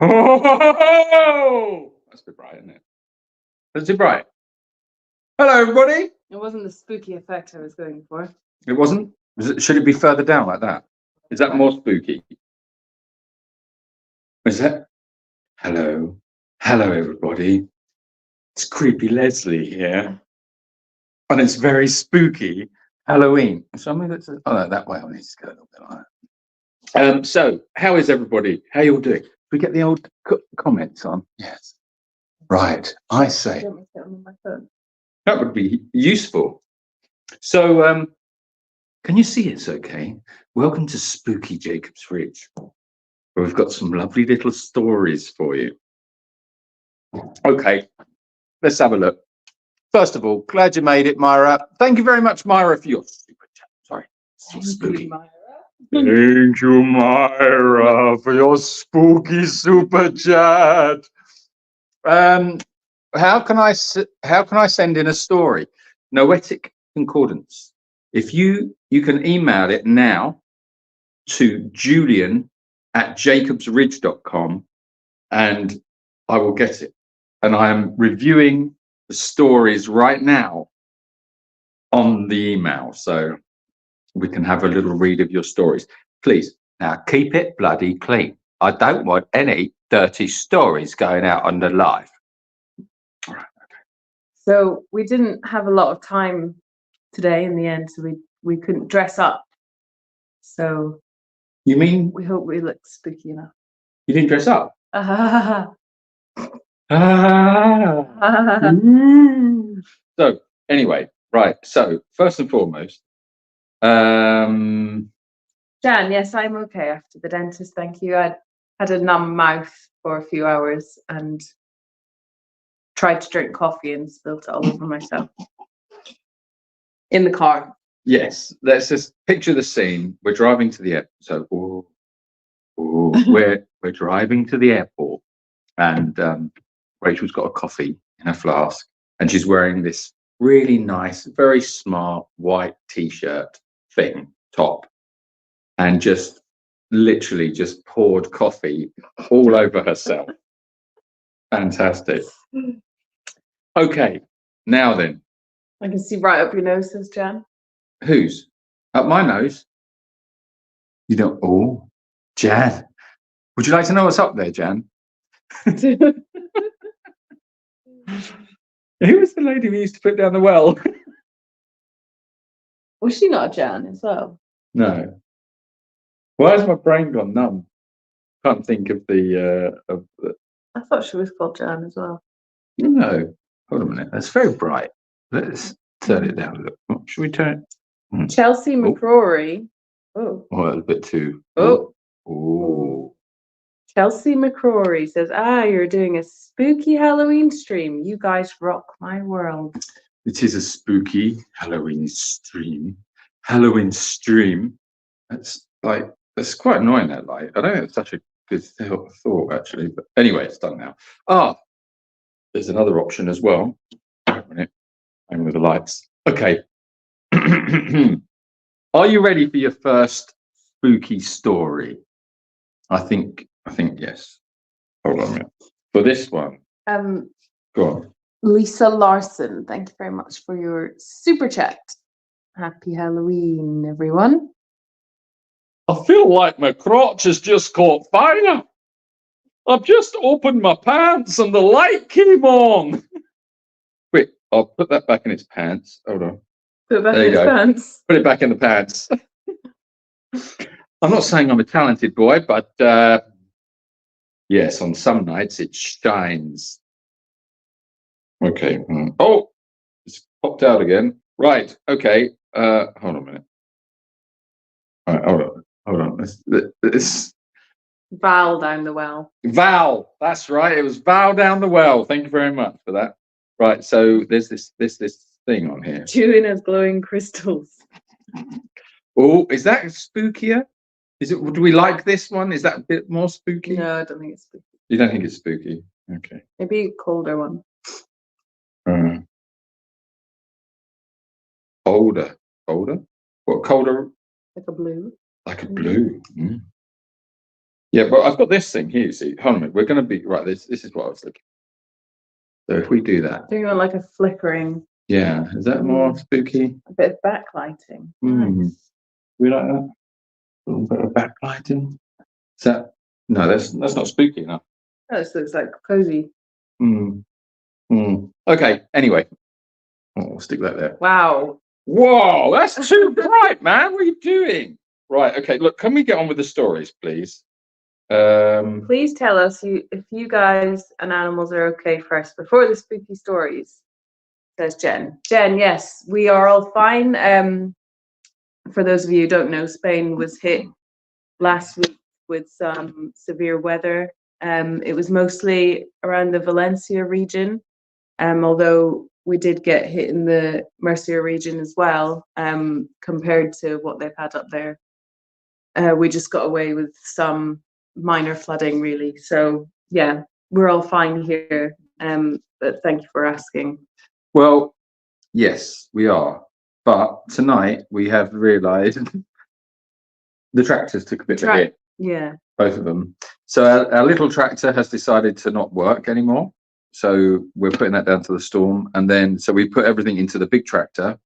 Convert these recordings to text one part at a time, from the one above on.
Oh, that's a bit bright, isn't it? That's too bright. Hello, everybody. It wasn't the spooky effect I was going for. It wasn't? Should it be further down like that? Is that more spooky? Is that? Hello. Hello, everybody. It's Creepy Leslie here. And it's very spooky Halloween. So I mean, that's oh no, that way I need to go a little bit like that. So how is everybody? How you all doing? We get the old comments on. Yes. Right. I say that would be useful. So can you see it's okay? Welcome to Spooky Jacob's Fridge, where we've got some lovely little stories for you. Okay, let's have a look. First of all, glad you made it, Myra. Thank you very much, Myra, for your super chat. Sorry, so spooky. Thank you, Myra, for your spooky super chat. How can I send in a story? Noetic concordance. If you can email it now to julian@jacobsridge.com and I will get it. And I am reviewing the stories right now on the email, so we can have a little read of your stories. Please, now keep it bloody clean. I don't want any dirty stories going out on the live. All right, okay. So we didn't have a lot of time today in the end, so we couldn't dress up. So you mean we hope we look spooky enough. You didn't dress up? So anyway, right. So first and foremost, Jan, yes, I'm okay after the dentist. Thank you. I had a numb mouth for a few hours and tried to drink coffee and spilled it all over myself in the car. Yes, let's just picture the scene. We're driving to the airport. So we're driving to the airport, and Rachel's got a coffee in a flask, and she's wearing this really nice, very smart white t-shirt thing top, and just literally just poured coffee all over herself. Fantastic. Okay, now then. I can see right up your nose, says Jan. Whose? Up my nose? You don't. Oh, Jan. Would you like to know what's up there, Jan? Who was the lady we used to put down the well? Was she not a Jan as well? No. Why has my brain gone numb? Can't think of the. I thought she was called Jan as well. No. Hold on a minute. That's very bright. Let's turn it down a little. Oh, should we turn it? Chelsea McCrory. Oh. Oh, a bit too. Oh. Oh. Chelsea McCrory says, you're doing a spooky Halloween stream. You guys rock my world. It is a spooky Halloween stream. Halloween stream. That's quite annoying, that light. I don't think it's such a good thought, actually. But anyway, it's done now. There's another option as well. Wait a minute. Hang with the lights. Okay. Are you ready for your first spooky story? I think yes. Hold on a minute. For this one. Go on. Lisa Larson, thank you very much for your super chat. Happy Halloween, everyone. I feel like my crotch has just caught fire. I've just opened my pants and the light came on. Wait, I'll put that back in its pants. Hold on. Put it back in its pants. Put it back in the pants. I'm not saying I'm a talented boy, but yes, on some nights it shines. Okay. Oh, it's popped out again. Right. Okay. Hold on a minute. All right. Hold on. This. Val down the well. Val. That's right. It was Val down the well. Thank you very much for that. Right. So there's this thing on here. Chewing has glowing crystals. Oh, is that spookier? Do we like this one? Is that a bit more spooky? No, I don't think it's spooky. You don't think it's spooky? Okay. Maybe a colder one. Colder? What colder? Like a blue. Like a blue. Yeah, but I've got this thing here. See, hold on a minute. We're going to be right. This is what I was looking. So if we do that, Do you want like a flickering? yeah, is that more spooky? A bit of backlighting. Nice. We like that. A little bit of backlighting. Is that? No, that's not spooky enough. Oh, this looks like cozy. Okay. Anyway, we'll stick that there. Wow. Whoa, that's too bright, man. What are you doing? Right. Okay. Look, can we get on with the stories, please? Please tell us if you guys and animals are okay first before the spooky stories, says Jen. Jen, yes, we are all fine. For those of you who don't know, Spain was hit last week with some severe weather. It was mostly around the Valencia region, although we did get hit in the Murcia region as well, compared to what they've had up there. We just got away with some minor flooding, really. So yeah, we're all fine here. But thank you for asking. Well, yes, we are. But tonight we have realised the tractors took a bit of a hit. Yeah. Both of them. So our little tractor has decided to not work anymore. So we're putting that down to the storm. And then, so we put everything into the big tractor.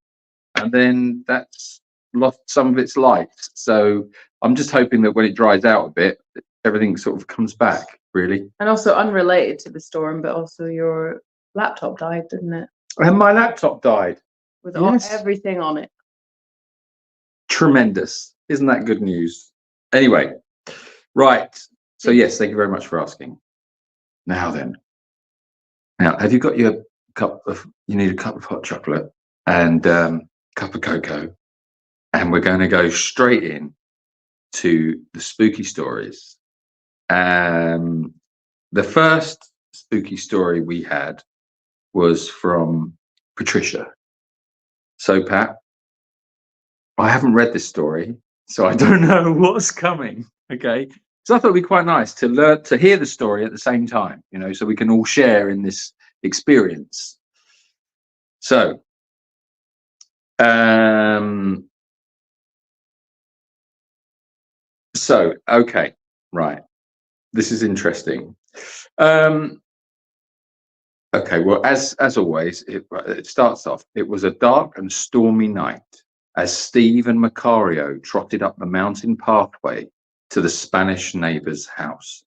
And then that's lost some of its life. So I'm just hoping that when it dries out a bit, everything sort of comes back, really. And also unrelated to the storm, but also your laptop died, didn't it? And my laptop died. With Yes. everything on it. Tremendous. Isn't that good news? Anyway, right. So yes, thank you very much for asking. Now then. Now, have you got your cup of, you need a cup of hot chocolate and cup of cocoa, and we're going to go straight in to the spooky stories. The first spooky story we had was from Patricia. So Pat, I haven't read this story, so I don't know what's coming. Okay, so I thought it'd be quite nice to learn to hear the story at the same time, you know, so we can all share in this experience. So, okay, right. This is interesting. Okay, well, as always, it starts off. It was a dark and stormy night as Steve and Macario trotted up the mountain pathway to the Spanish neighbor's house.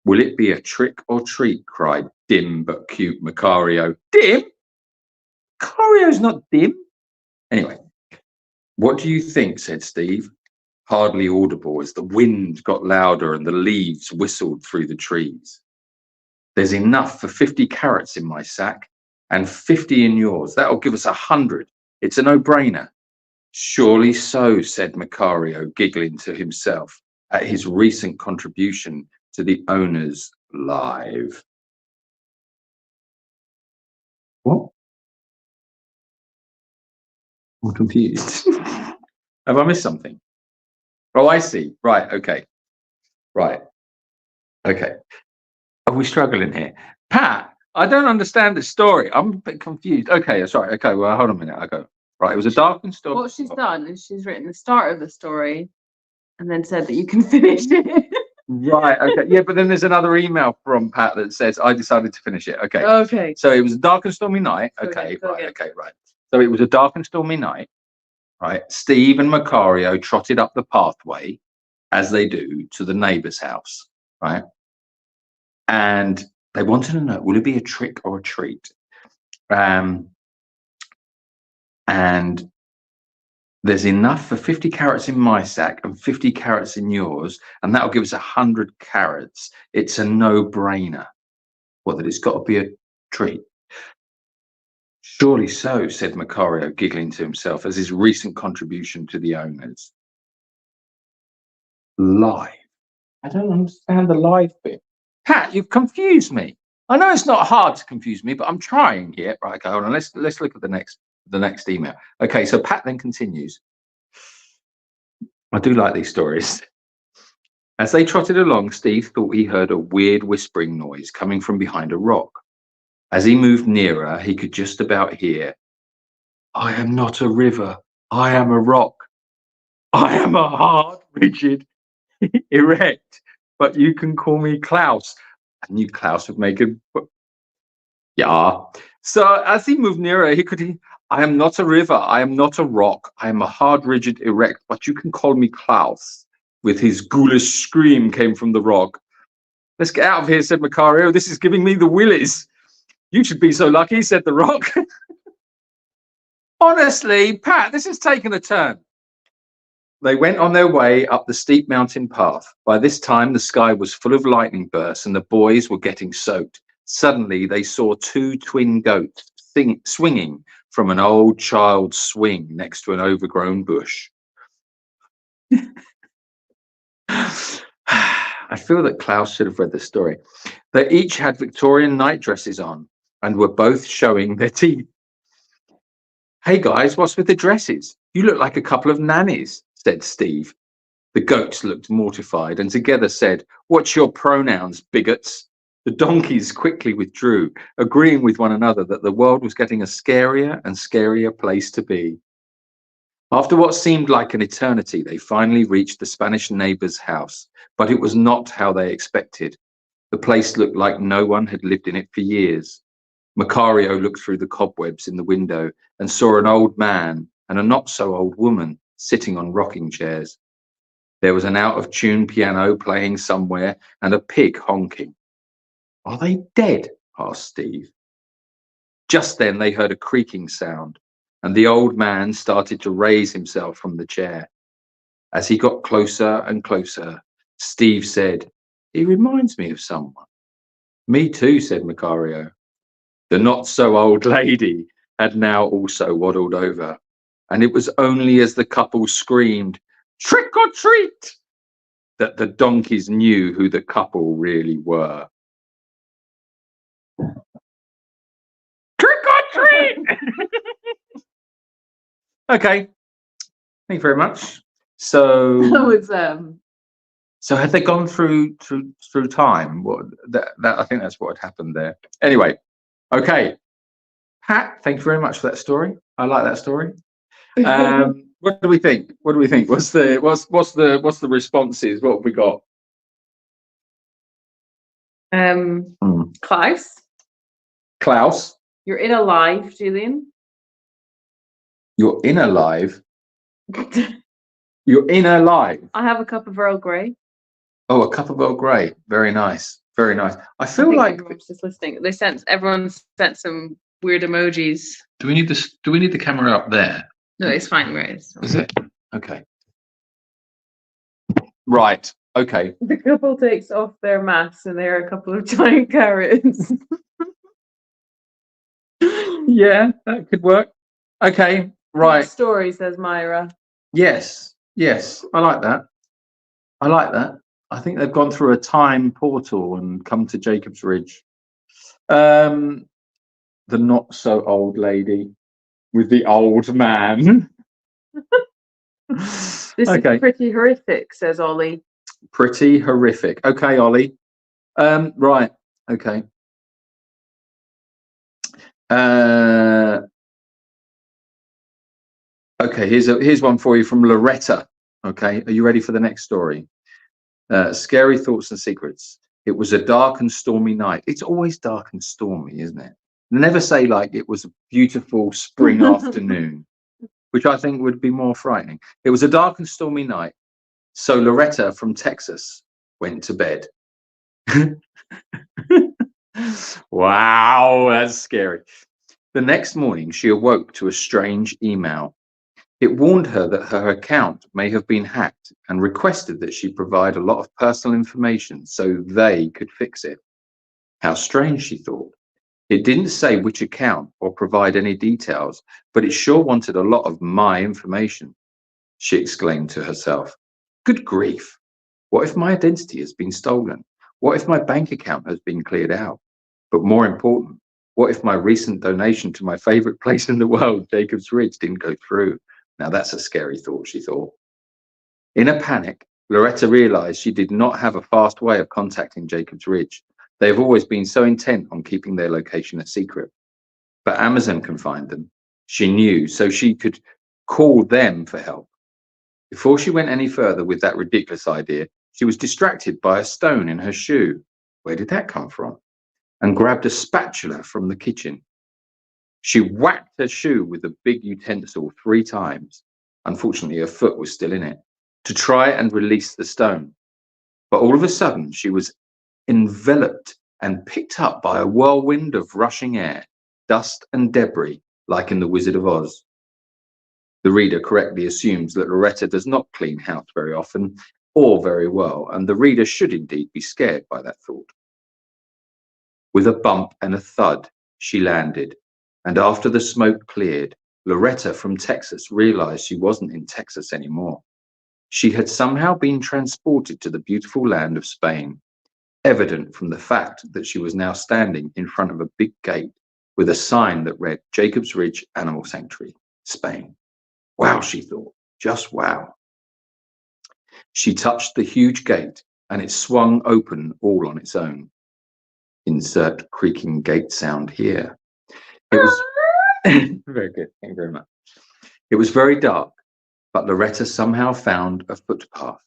Will it be a trick or treat? Cried dim but cute Macario. Dim? Macario's not dim. Anyway, what do you think? Said Steve, hardly audible as the wind got louder and the leaves whistled through the trees. There's enough for 50 carrots in my sack and 50 in yours. That'll give us 100. It's a no-brainer. Surely so, said Macario, giggling to himself at his recent contribution to the owners' live. What? I'm confused. Have I missed something? Oh, I see. Right. Okay. Right. Okay. Are we struggling here? Pat, I don't understand the story. I'm a bit confused. Okay. Sorry. Okay. Well, hold on a minute. I go. Right. It was a dark and stormy. What she's done is she's written the start of the story and then said that you can finish it. Right. Okay. Yeah. But then there's another email from Pat that says, I decided to finish it. Okay. Okay. So it was a dark and stormy night. Go Okay. again, Right. Okay. Right. So it was a dark and stormy night. Right. Steve and Macario trotted up the pathway, as they do, to the neighbor's house. Right. And they wanted to know, will it be a trick or a treat? And there's enough for 50 carrots in my sack and 50 carrots in yours, and that'll give us 100 carrots. It's a no-brainer. What, that it's got to be a treat? Surely so, said Macario, giggling to himself as his recent contribution to the owners. Live. I don't understand the live bit. Pat, you've confused me. I know it's not hard to confuse me, but I'm trying here. Right, okay, hold on. Let's look at the next email. Okay, so Pat then continues. I do like these stories. As they trotted along, Steve thought he heard a weird whispering noise coming from behind a rock. As he moved nearer, he could just about hear, I am not a river, I am a rock. I am a hard, rigid, erect, but you can call me Klaus. I knew Klaus would make it. Yeah. So as he moved nearer, I am not a river. I am not a rock. I am a hard, rigid, erect, but you can call me Klaus. With his ghoulish scream came from the rock. Let's get out of here, said Macario. This is giving me the willies. You should be so lucky, said the rock. Honestly, Pat, this has taken a turn. They went on their way up the steep mountain path. By this time, the sky was full of lightning bursts and the boys were getting soaked. Suddenly, they saw two twin goats swinging from an old child's swing next to an overgrown bush. I feel that Klaus should have read this story. They each had Victorian night dresses on and were both showing their teeth. Hey guys, what's with the dresses? You look like a couple of nannies, said Steve. The goats looked mortified and together said, what's your pronouns, bigots? The donkeys quickly withdrew, agreeing with one another that the world was getting a scarier and scarier place to be. After what seemed like an eternity, they finally reached the Spanish neighbor's house, but it was not how they expected. The place looked like no one had lived in it for years. Macario looked through the cobwebs in the window and saw an old man and a not-so-old woman sitting on rocking chairs. There was an out-of-tune piano playing somewhere and a pig honking. Are they dead? Asked Steve. Just then they heard a creaking sound, and the old man started to raise himself from the chair. As he got closer and closer, Steve said, he reminds me of someone. Me too, said Macario. The not-so-old lady had now also waddled over, and it was only as the couple screamed, trick or treat, that the donkeys knew who the couple really were. Trick or treat! Okay, thank you very much. So That was so had they gone through time? What that I think that's what had happened there. Anyway, okay, Pat, thank you very much for that story. I like that story. What do we think? What do we think? What's the responses? What have we got? Klaus. You're in alive, Julian. You're in alive. You're in alive. I have a cup of Earl Grey. Oh, a cup of Earl Grey. Very nice. Very nice. I feel like everyone's just listening. Everyone sent some weird emojis. Do we need this? Do we need the camera up there? No, it's fine where it is. Is it? Okay. Right. Okay. The couple takes off their masks and there are a couple of giant carrots. Yeah, that could work. Okay. Right. Good story, says Myra. Yes. Yes. I like that. I like that. I think they've gone through a time portal and come to Jacob's Ridge. The not so old lady with the old man. This is pretty horrific, says Ollie. Pretty horrific. Okay, Ollie. Right. Okay. Okay, here's one for you from Loretta. Okay, are you ready for the next story? Scary thoughts and secrets. It was a dark and stormy night. It's always dark and stormy, isn't it? Never say like it was a beautiful spring afternoon, which I think would be more frightening. It was a dark and stormy night. So Loretta from Texas went to bed. Wow, that's scary. The next morning, she awoke to a strange email. It warned her that her account may have been hacked and requested that she provide a lot of personal information so they could fix it. How strange, she thought. It didn't say which account or provide any details, but it sure wanted a lot of my information. She exclaimed to herself, good grief. What if my identity has been stolen? What if my bank account has been cleared out? But more important, what if my recent donation to my favorite place in the world, Jacob's Ridge, didn't go through? Now that's a scary thought, she thought. In a panic, Loretta realized she did not have a fast way of contacting Jacob's Ridge. They have always been so intent on keeping their location a secret. But Amazon can find them. She knew, so she could call them for help. Before she went any further with that ridiculous idea, she was distracted by a stone in her shoe. Where did that come from? And grabbed a spatula from the kitchen. She whacked her shoe with a big utensil 3 times. Unfortunately, her foot was still in it, to try and release the stone. But all of a sudden, she was enveloped and picked up by a whirlwind of rushing air, dust and debris, like in The Wizard of Oz. The reader correctly assumes that Loretta does not clean house very often or very well, and the reader should indeed be scared by that thought. With a bump and a thud, she landed, and after the smoke cleared, Loretta from Texas realized she wasn't in Texas anymore. She had somehow been transported to the beautiful land of Spain, evident from the fact that she was now standing in front of a big gate with a sign that read Jacob's Ridge Animal Sanctuary, Spain. Wow, she thought, just wow. She touched the huge gate and it swung open all on its own. Insert creaking gate sound here. It was very good, thank you very much. It was very dark, but Loretta somehow found a footpath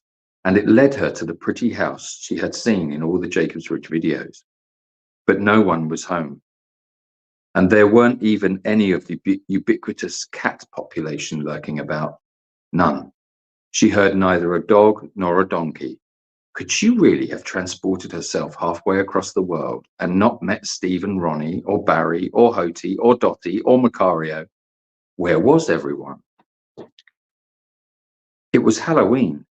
and it led her to the pretty house she had seen in all the Jacob's Ridge videos. But no one was home. And there weren't even any of the ubiquitous cat population lurking about. None. She heard neither a dog nor a donkey. Could she really have transported herself halfway across the world and not met Steve and Ronnie, or Barry, or Hoti, or Dottie, or Macario? Where was everyone? It was Halloween.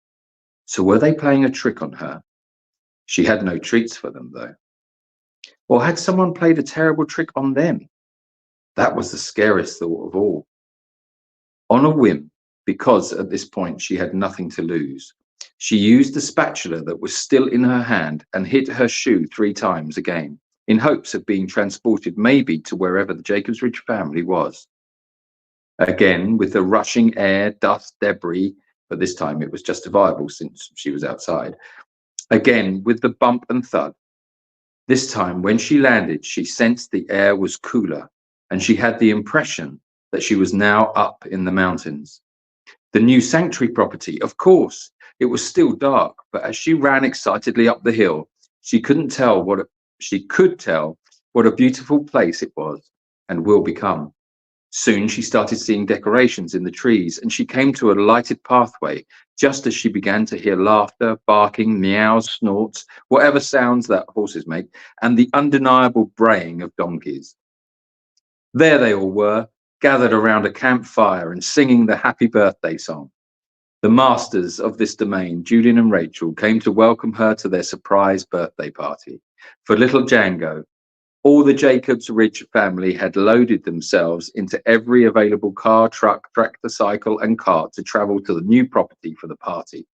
So were they playing a trick on her? She had no treats for them, though. Or had someone played a terrible trick on them? That was the scariest thought of all. On a whim, because at this point she had nothing to lose, she used the spatula that was still in her hand and hit her shoe 3 times again, in hopes of being transported maybe to wherever the Jacob's Ridge family was. Again, with the rushing air, dust, debris, but this time it was justifiable since she was outside. Again, with the bump and thud. This time, when she landed, she sensed the air was cooler, and she had the impression that she was now up in the mountains. The new sanctuary property, of course. It was still dark, but as she ran excitedly up the hill, she could tell what a beautiful place it was and will become. Soon she started seeing decorations in the trees, and she came to a lighted pathway just as she began to hear laughter, barking, meows, snorts, whatever sounds that horses make, and the undeniable braying of donkeys. There they all were, gathered around a campfire and singing the happy birthday song. The masters of this domain, Julian and Rachel, came to welcome her to their surprise birthday party. For little Django, all the Jacob's Ridge family had loaded themselves into every available car, truck, tractor, cycle, and cart to travel to the new property for the party.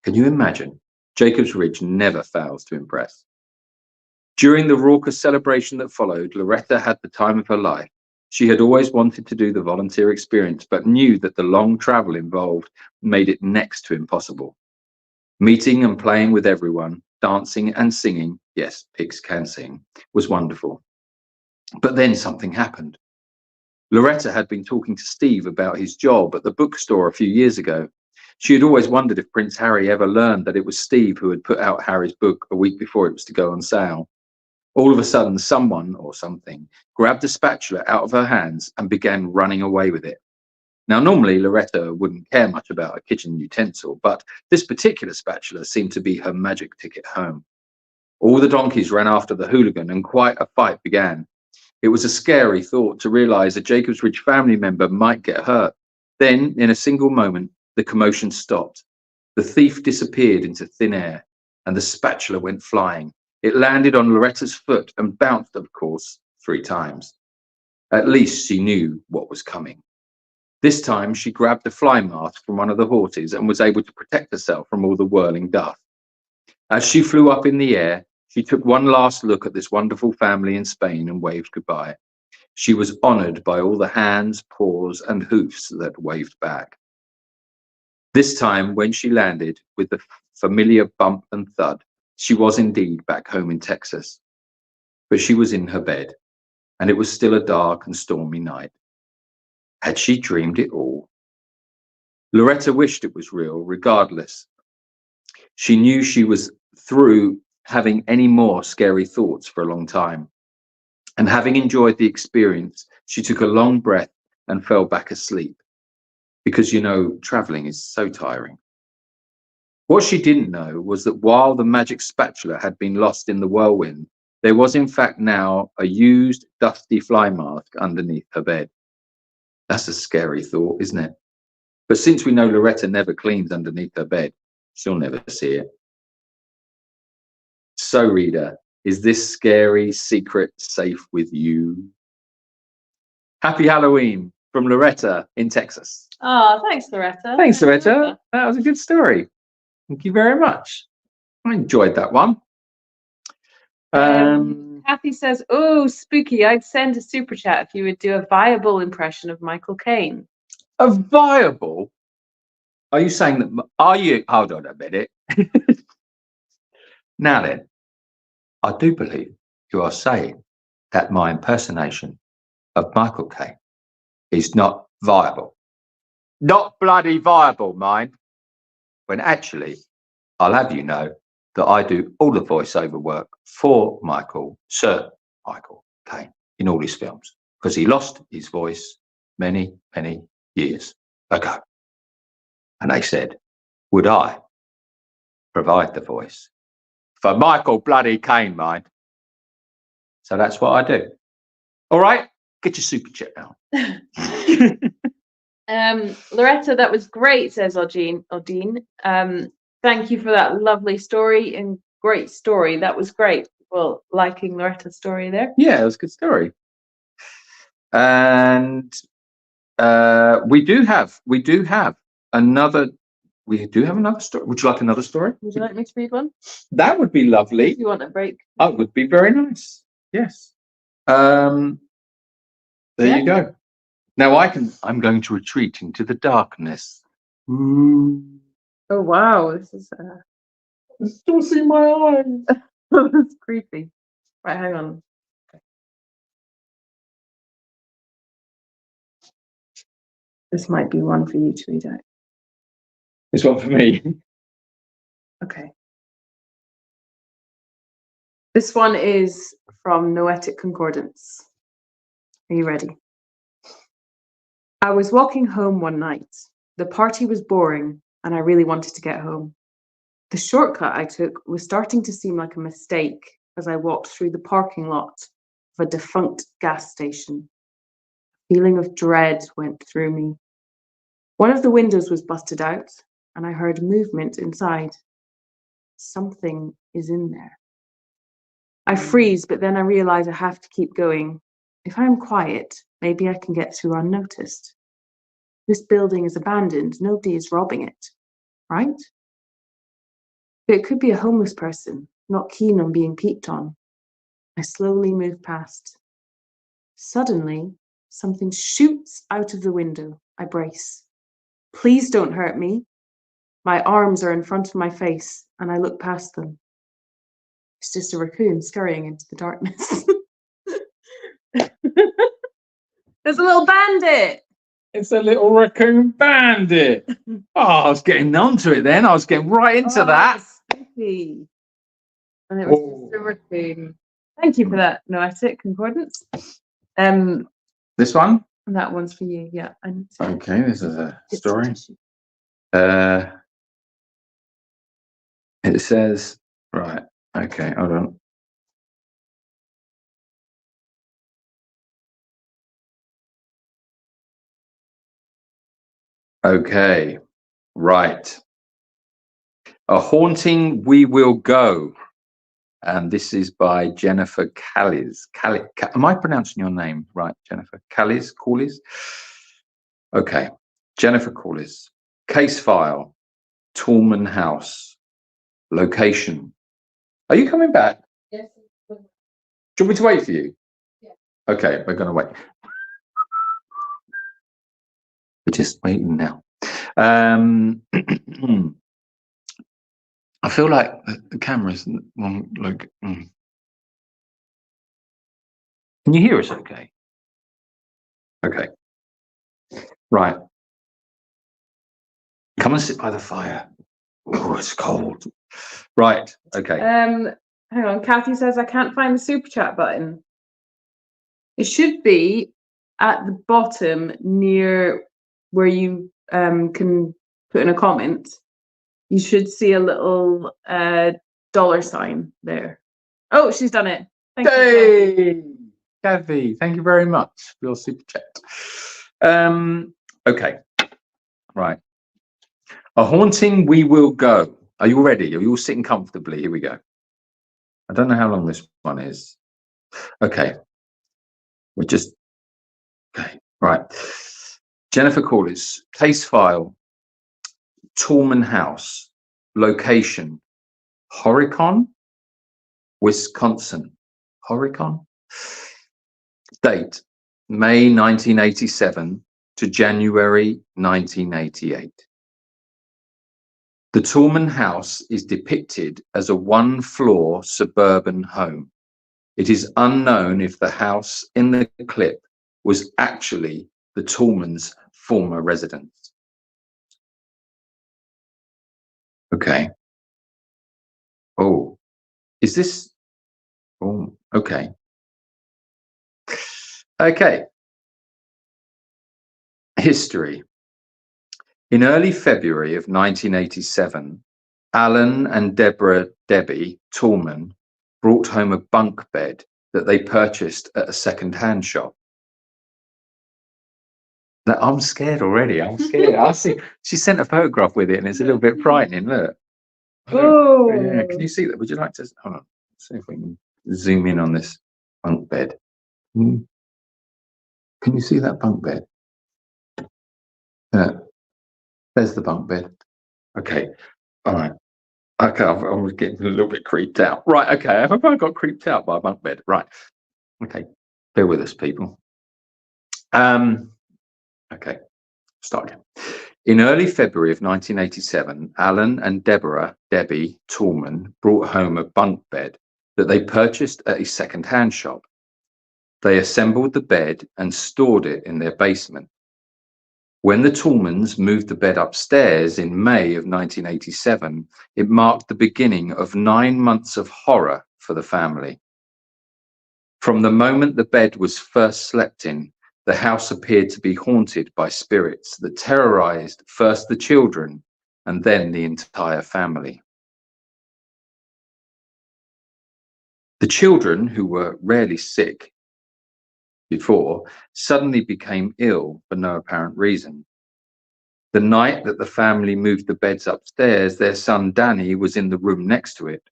Can you imagine? Jacob's Ridge never fails to impress. During the raucous celebration that followed, Loretta had the time of her life. She had always wanted to do the volunteer experience, but knew that the long travel involved made it next to impossible. Meeting and playing with everyone, dancing and singing, yes, pigs can sing, was wonderful. But then something happened. Loretta had been talking to Steve about his job at the bookstore a few years ago. She had always wondered if Prince Harry ever learned that it was Steve who had put out Harry's book a week before it was to go on sale. All of a sudden, someone or something grabbed a spatula out of her hands and began running away with it. Now, normally Loretta wouldn't care much about a kitchen utensil, but this particular spatula seemed to be her magic ticket home. All the donkeys ran after the hooligan and quite a fight began. It was a scary thought to realize a Jacob's Ridge family member might get hurt. Then, in a single moment, the commotion stopped. The thief disappeared into thin air, and the spatula went flying. It landed on Loretta's foot and bounced, of course, 3 times. At least she knew what was coming. This time she grabbed a fly mask from one of the horses and was able to protect herself from all the whirling dust. As she flew up in the air, she took one last look at this wonderful family in Spain and waved goodbye. She was honored by all the hands, paws, and hoofs that waved back. This time, when she landed with the familiar bump and thud, she was indeed back home in Texas. But she was in her bed, and it was still a dark and stormy night. Had she dreamed it all? Loretta wished it was real, regardless. She knew she was through having any more scary thoughts for a long time. And having enjoyed the experience, she took a long breath and fell back asleep. Because, you know, traveling is so tiring. What she didn't know was that while the magic spatula had been lost in the whirlwind, there was in fact now a used, dusty fly mask underneath her bed. That's a scary thought, isn't it? But since we know Loretta never cleans underneath her bed, she'll never see it. So, reader, is this scary secret safe with you? Happy Halloween from Loretta in Texas. Oh, thanks, Loretta. Thanks, Loretta. That was a good story. Thank you very much. I enjoyed that one. Kathy says, "Oh, spooky! I'd send a super chat if you would do a viable impression of Michael Caine." A viable? Are you saying that? Are you? Hold on a minute. Now then, I do believe you are saying that my impersonation of Michael Caine is not viable. Not bloody viable, mind. When actually, I'll have you know that I do all the voiceover work for Sir Michael Caine in all his films, because he lost his voice many, many years ago. And they said, would I provide the voice for Michael bloody Caine, mind? So that's what I do. All right, get your super chat now. Loretta, that was great, says Odine. Thank you for that lovely story and great story. That was great. Well, liking Loretta's story there. Yeah, it was a good story. And we do have another story. Would you like another story? Would you like me to read one? That would be lovely. If you want a break. That would be very nice. Yes. There you go. Now I'm going to retreat into the darkness. Ooh. Oh wow, this is I still see my eyes. that's creepy. Right, hang on. This might be one for you to read out. This one for me. Okay. This one is from Noetic Concordance. Are you ready? I was walking home one night. The party was boring, and I really wanted to get home. The shortcut I took was starting to seem like a mistake as I walked through the parking lot of a defunct gas station. A feeling of dread went through me. One of the windows was busted out, and I heard movement inside. Something is in there. I freeze, but then I realize I have to keep going. If I'm quiet, maybe I can get through unnoticed. This building is abandoned. Nobody is robbing it, right? But it could be a homeless person, not keen on being peeped on. I slowly move past. Suddenly, something shoots out of the window. I brace. Please don't hurt me. My arms are in front of my face, and I look past them. It's just a raccoon scurrying into the darkness. There's a little bandit. It's a little raccoon bandit. Oh, I was getting onto it then. I was getting right into that. Spooky. And it was just a raccoon. Thank you for that, Noetic Concordance. This one? And that one's for you, yeah. Okay, this is a story. It says, right, okay, hold on. Okay, right. A haunting we will go. And this is by Jennifer Callis. Am I pronouncing your name right, Jennifer? Callis? Okay, Jennifer Callis. Case file, Torman House. Location. Are you coming back? Yes. Do you want me to wait for you? Yeah. Okay, we're going to wait. We're just waiting now. I feel like the camera's like. Can you hear us? Okay. Okay. Right. Come and sit by the fire. Oh, it's cold. Right. Okay. Hang on. Kathy says I can't find the super chat button. It should be at the bottom near where you can put in a comment. You should see a little $sign there. Oh, she's done it. Thank you, Hey, Kathy, thank you very much for your super chat. Okay. Right. A haunting we will go. Are you ready? Are you all sitting comfortably? Here we go. I don't know how long this one is. Okay. We're just okay. Right. Jennifer Corliss, case file, Torman House, location, Horicon, Wisconsin. Horicon? Date, May 1987 to January 1988. The Torman House is depicted as a one-floor suburban home. It is unknown if the house in the clip was actually the Tormans' former residence. Okay. Oh, is this? Oh, okay. Okay. History. In early February of 1987, Alan and Debbie Torman brought home a bunk bed that they purchased at a second-hand shop. Now, I'm scared already. I'm scared. I see. She sent a photograph with it, and it's a little bit frightening. Look. Oh. Yeah. Can you see that? Would you like to? Hold on. Let's see if we can zoom in on this bunk bed. Can you see that bunk bed? There's the bunk bed. Okay. All right. Okay. I was getting a little bit creeped out. Right. Okay. I hope I got creeped out by a bunk bed. Right. Okay. Bear with us, people. Okay. Start again. In early February of 1987, Alan and Debbie Torman brought home a bunk bed that they purchased at a second-hand shop. They assembled the bed and stored it in their basement. When the Tormans moved the bed upstairs in May of 1987, it marked the beginning of 9 months of horror for the family. From the moment the bed was first slept in, the house appeared to be haunted by spirits that terrorized first the children and then the entire family. The children, who were rarely sick before, suddenly became ill for no apparent reason. The night that the family moved the beds upstairs, their son Danny was in the room next to it.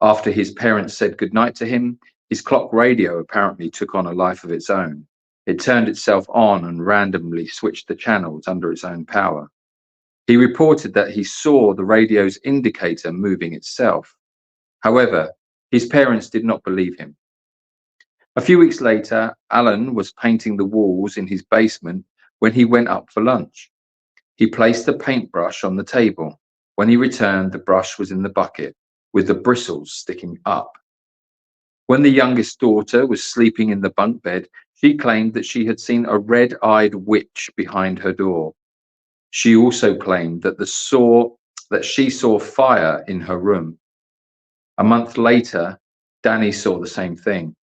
After his parents said goodnight to him, his clock radio apparently took on a life of its own. It turned itself on and randomly switched the channels under its own power. He reported that he saw the radio's indicator moving itself. However, his parents did not believe him. A few weeks later, Alan was painting the walls in his basement when he went up for lunch. He placed the paintbrush on the table. When he returned, the brush was in the bucket, with the bristles sticking up. When the youngest daughter was sleeping in the bunk bed, she claimed that she had seen a red-eyed witch behind her door. She also claimed that she saw fire in her room. A month later, Danny saw the same thing.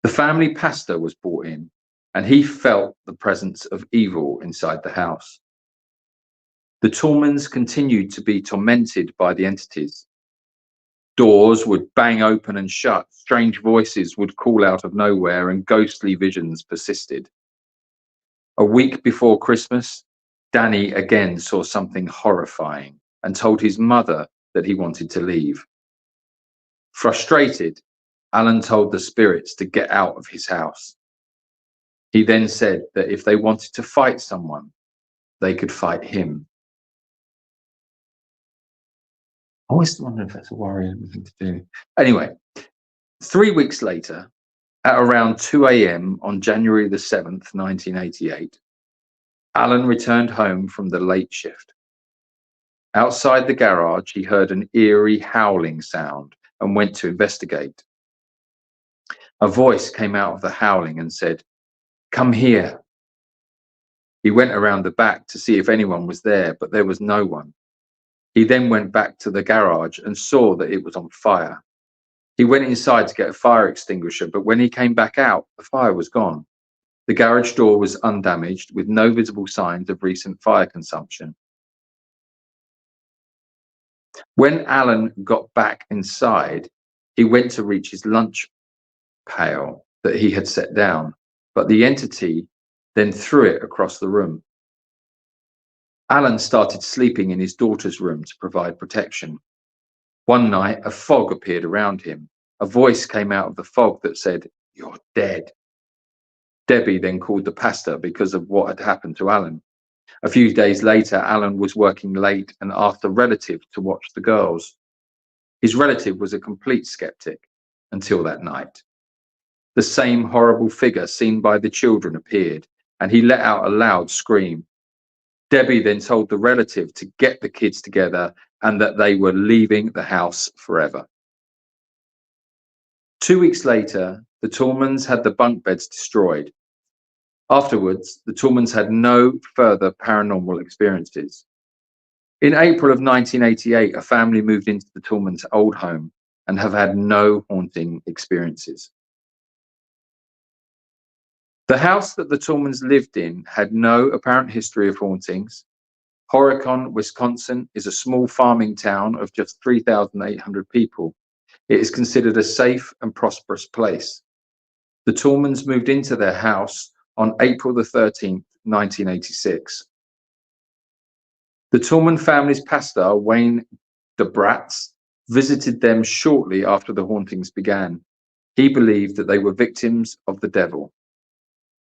The family pastor was brought in, and he felt the presence of evil inside the house. The Tormans continued to be tormented by the entities. Doors would bang open and shut, strange voices would call out of nowhere, and ghostly visions persisted. A week before Christmas, Danny again saw something horrifying and told his mother that he wanted to leave. Frustrated, Alan told the spirits to get out of his house. He then said that if they wanted to fight someone, they could fight him. I always wonder if that's a worrying thing to do. Anyway, 3 weeks later, at around 2 a.m. on January the 7th, 1988, Alan returned home from the late shift. Outside the garage, he heard an eerie howling sound and went to investigate. A voice came out of the howling and said, "Come here." He went around the back to see if anyone was there, but there was no one. He then went back to the garage and saw that it was on fire. He went inside to get a fire extinguisher, but when he came back out, the fire was gone. The garage door was undamaged, with no visible signs of recent fire consumption. When Alan got back inside, he went to reach his lunch pail that he had set down, but the entity then threw it across the room. Alan started sleeping in his daughter's room to provide protection. One night, a fog appeared around him. A voice came out of the fog that said, "You're dead." Debbie then called the pastor because of what had happened to Alan. A few days later, Alan was working late and asked a relative to watch the girls. His relative was a complete skeptic until that night. The same horrible figure seen by the children appeared, and he let out a loud scream. Debbie then told the relative to get the kids together and that they were leaving the house forever. 2 weeks later, the Tormans had the bunk beds destroyed. Afterwards, the Tormans had no further paranormal experiences. In April of 1988, a family moved into the Tormans' old home and have had no haunting experiences. The house that the Tormans lived in had no apparent history of hauntings. Horicon, Wisconsin, is a small farming town of just 3,800 people. It is considered a safe and prosperous place. The Tormans moved into their house on April the 13th, 1986. The Torman family's pastor, Wayne DeBratz, visited them shortly after the hauntings began. He believed that they were victims of the devil.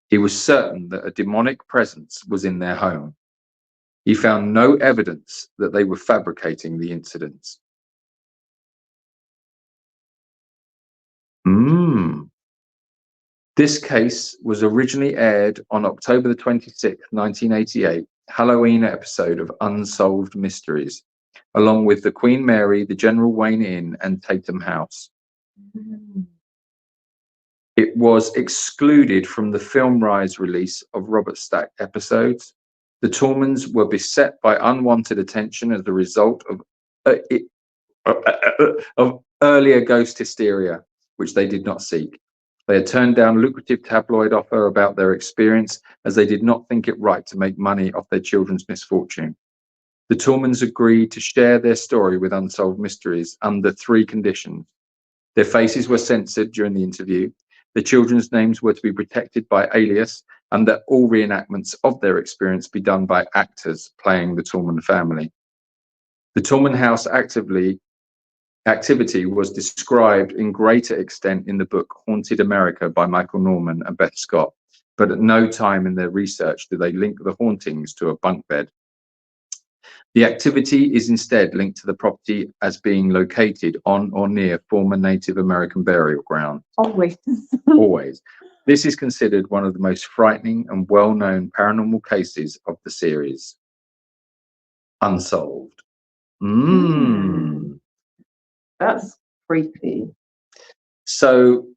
He was certain that a demonic presence was in their home. He found no evidence that they were fabricating the incidents. This case was originally aired on October the 26th, 1988, Halloween episode of Unsolved Mysteries, along with the Queen Mary, the General Wayne Inn, and Tatum House. It was excluded from the Film Rise release of Robert Stack episodes. The Tormans were beset by unwanted attention as a result of earlier ghost hysteria, which they did not seek. They had turned down lucrative tabloid offer about their experience as they did not think it right to make money off their children's misfortune. The Tormans agreed to share their story with Unsolved Mysteries under 3 conditions. Their faces were censored during the interview. The children's names were to be protected by alias, and that all reenactments of their experience be done by actors playing the Torman family. The Torman House activity was described in greater extent in the book Haunted America by Michael Norman and Beth Scott, but at no time in their research do they link the hauntings to a bunk bed. The activity is instead linked to the property as being located on or near former Native American burial ground. Always. Always. This is considered one of the most frightening and well-known paranormal cases of the series. Unsolved. That's creepy. So,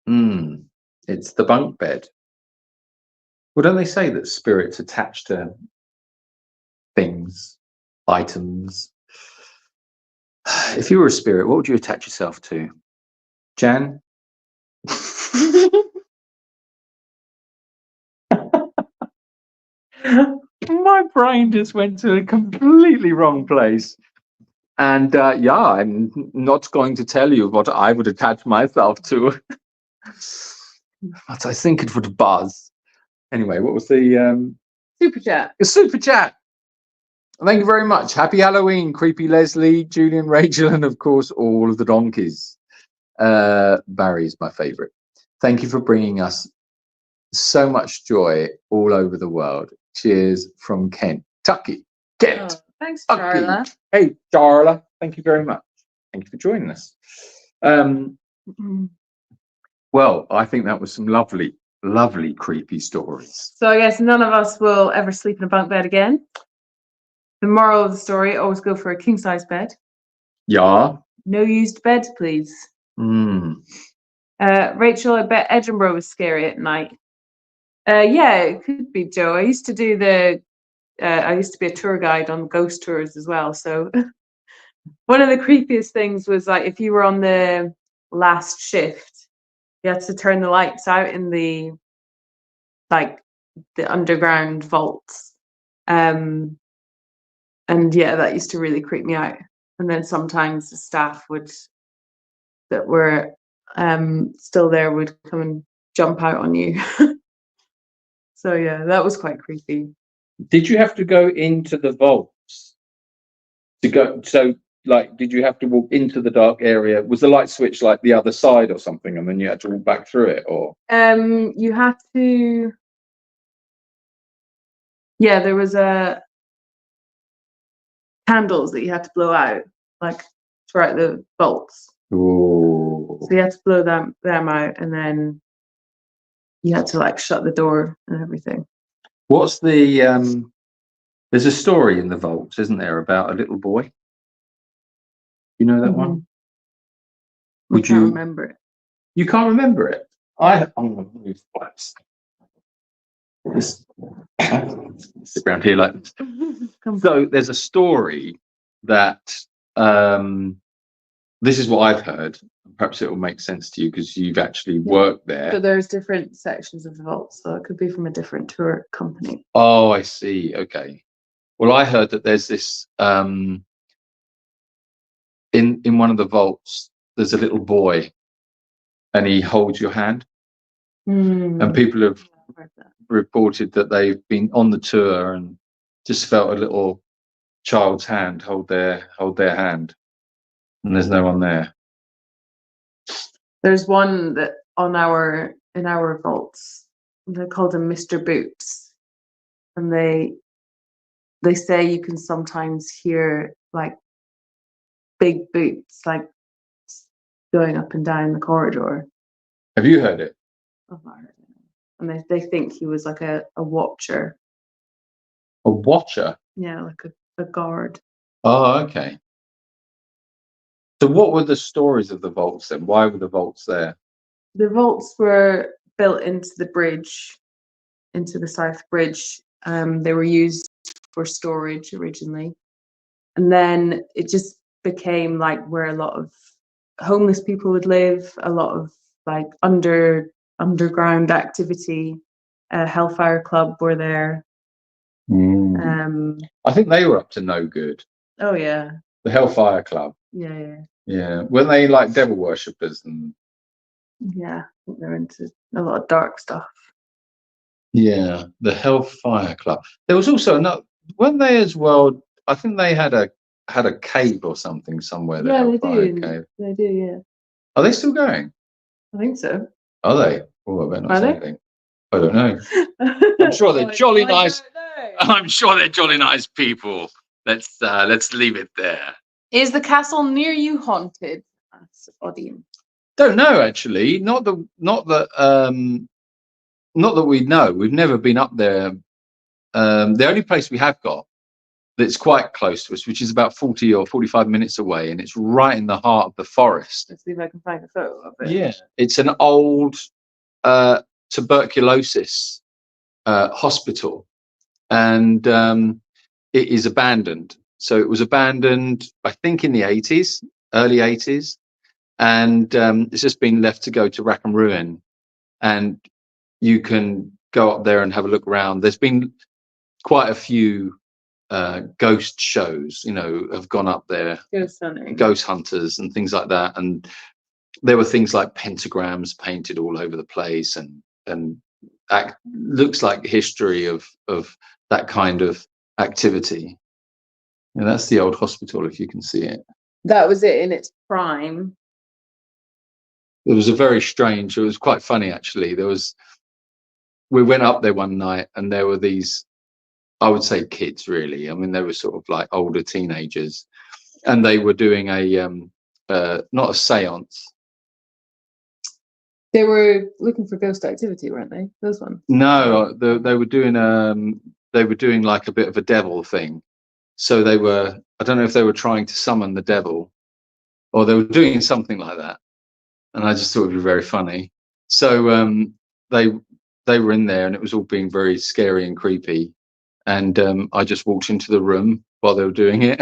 it's the bunk bed. Well, don't they say that spirits attach to things, items? If you were a spirit, what would you attach yourself to? Jan? My brain just went to a completely wrong place. And yeah, I'm not going to tell you what I would attach myself to. But I think it would buzz. Anyway, what was the Super chat? Super chat. Thank you very much. Happy Halloween, Creepy Leslie, Julian, Rachel, and of course all of the donkeys. Barry's my favorite. Thank you for bringing us so much joy all over the world. Cheers from Kentucky. Kent. Oh, thanks, Darla. Hey, Darla. Thank you very much. Thank you for joining us. Well, I think that was some lovely, lovely creepy stories. So I guess none of us will ever sleep in a bunk bed again. The moral of the story, always go for a king-size bed. Yeah. No used beds, please. Rachel, I bet Edinburgh was scary at night. Yeah, it could be, Joe. I used to be a tour guide on ghost tours as well. So One of the creepiest things was like if you were on the last shift, you had to turn the lights out in the underground vaults. And yeah, that used to really creep me out. And then sometimes the staff that were still there would come and jump out on you. So yeah, that was quite creepy. Did you have to go into the vaults to go? So, like, did you have to walk into the dark area? Was the light switch like the other side or something, and then you had to walk back through it, or? You had to. Yeah, there was candles that you had to blow out, like throughout the vaults. Ooh. So you had to blow them out, and then you had to like shut the door and everything. What's the there's a story in the vaults, isn't there, about a little boy? You know that one? Would you remember it? You can't remember it? I'm gonna move twice. Sit around here like this. So there's a story that this is what I've heard. Perhaps it will make sense to you because you've actually worked there. So there's different sections of the vault, so it could be from a different tour company. Oh, I see. Okay. Well, I heard that there's this in one of the vaults. There's a little boy, and he holds your hand. And people have reported that they've been on the tour and just felt a little child's hand hold their hand, and there's no one there. There's one that in our vaults, they called him Mr. Boots, and they say you can sometimes hear like big boots like going up and down the corridor. Have you heard it? I've not heard it. And they think he was like a watcher. A watcher? Yeah, like a guard. Oh, okay. So what were the stories of the vaults then? Why were the vaults there? The vaults were built into the bridge, into the South Bridge. They were used for storage originally. And then it just became like where a lot of homeless people would live, a lot of like underground activity. Hellfire Club were there. I think they were up to no good. Oh yeah. The Hellfire Club. Yeah. Weren't they like devil worshippers and? Yeah, I think they're into a lot of dark stuff. Yeah, the Hellfire Club. There was also another. Weren't they as well? I think they had a cave or something somewhere. The Hellfire Cave. They do. Yeah. Are they still going? I think so. Are they? Oh, I better not say anything. I don't know. I'm sure they're jolly nice. I'm sure they're jolly nice people. Let's leave it there. Is the castle near you haunted? That's audience. Don't know actually. Not that we know. We've never been up there. The only place we have got that's quite close to us, which is about 40 or 45 minutes away, and it's right in the heart of the forest. Let's see if I can find a photo of it. Yeah, it's an old tuberculosis hospital, and it is abandoned. So it was abandoned, I think, in the early 80s, and it's just been left to go to rack and ruin. And you can go up there and have a look around. There's been quite a few ghost shows, have gone up there. Ghost hunters and things like that. And there were things like pentagrams painted all over the place, and looks like history of that kind of activity. And that's the old hospital, if you can see it. That was it in its prime. It was it was quite funny actually. We went up there one night and there were these, I would say kids really. I mean, they were sort of like older teenagers, and they were doing not a seance. They were looking for ghost activity, weren't they? Those ones? No, they were doing like a bit of a devil thing. So I don't know if they were trying to summon the devil, or they were doing something like that. And I just thought it would be very funny. So they were in there, and it was all being very scary and creepy. And I just walked into the room while they were doing it.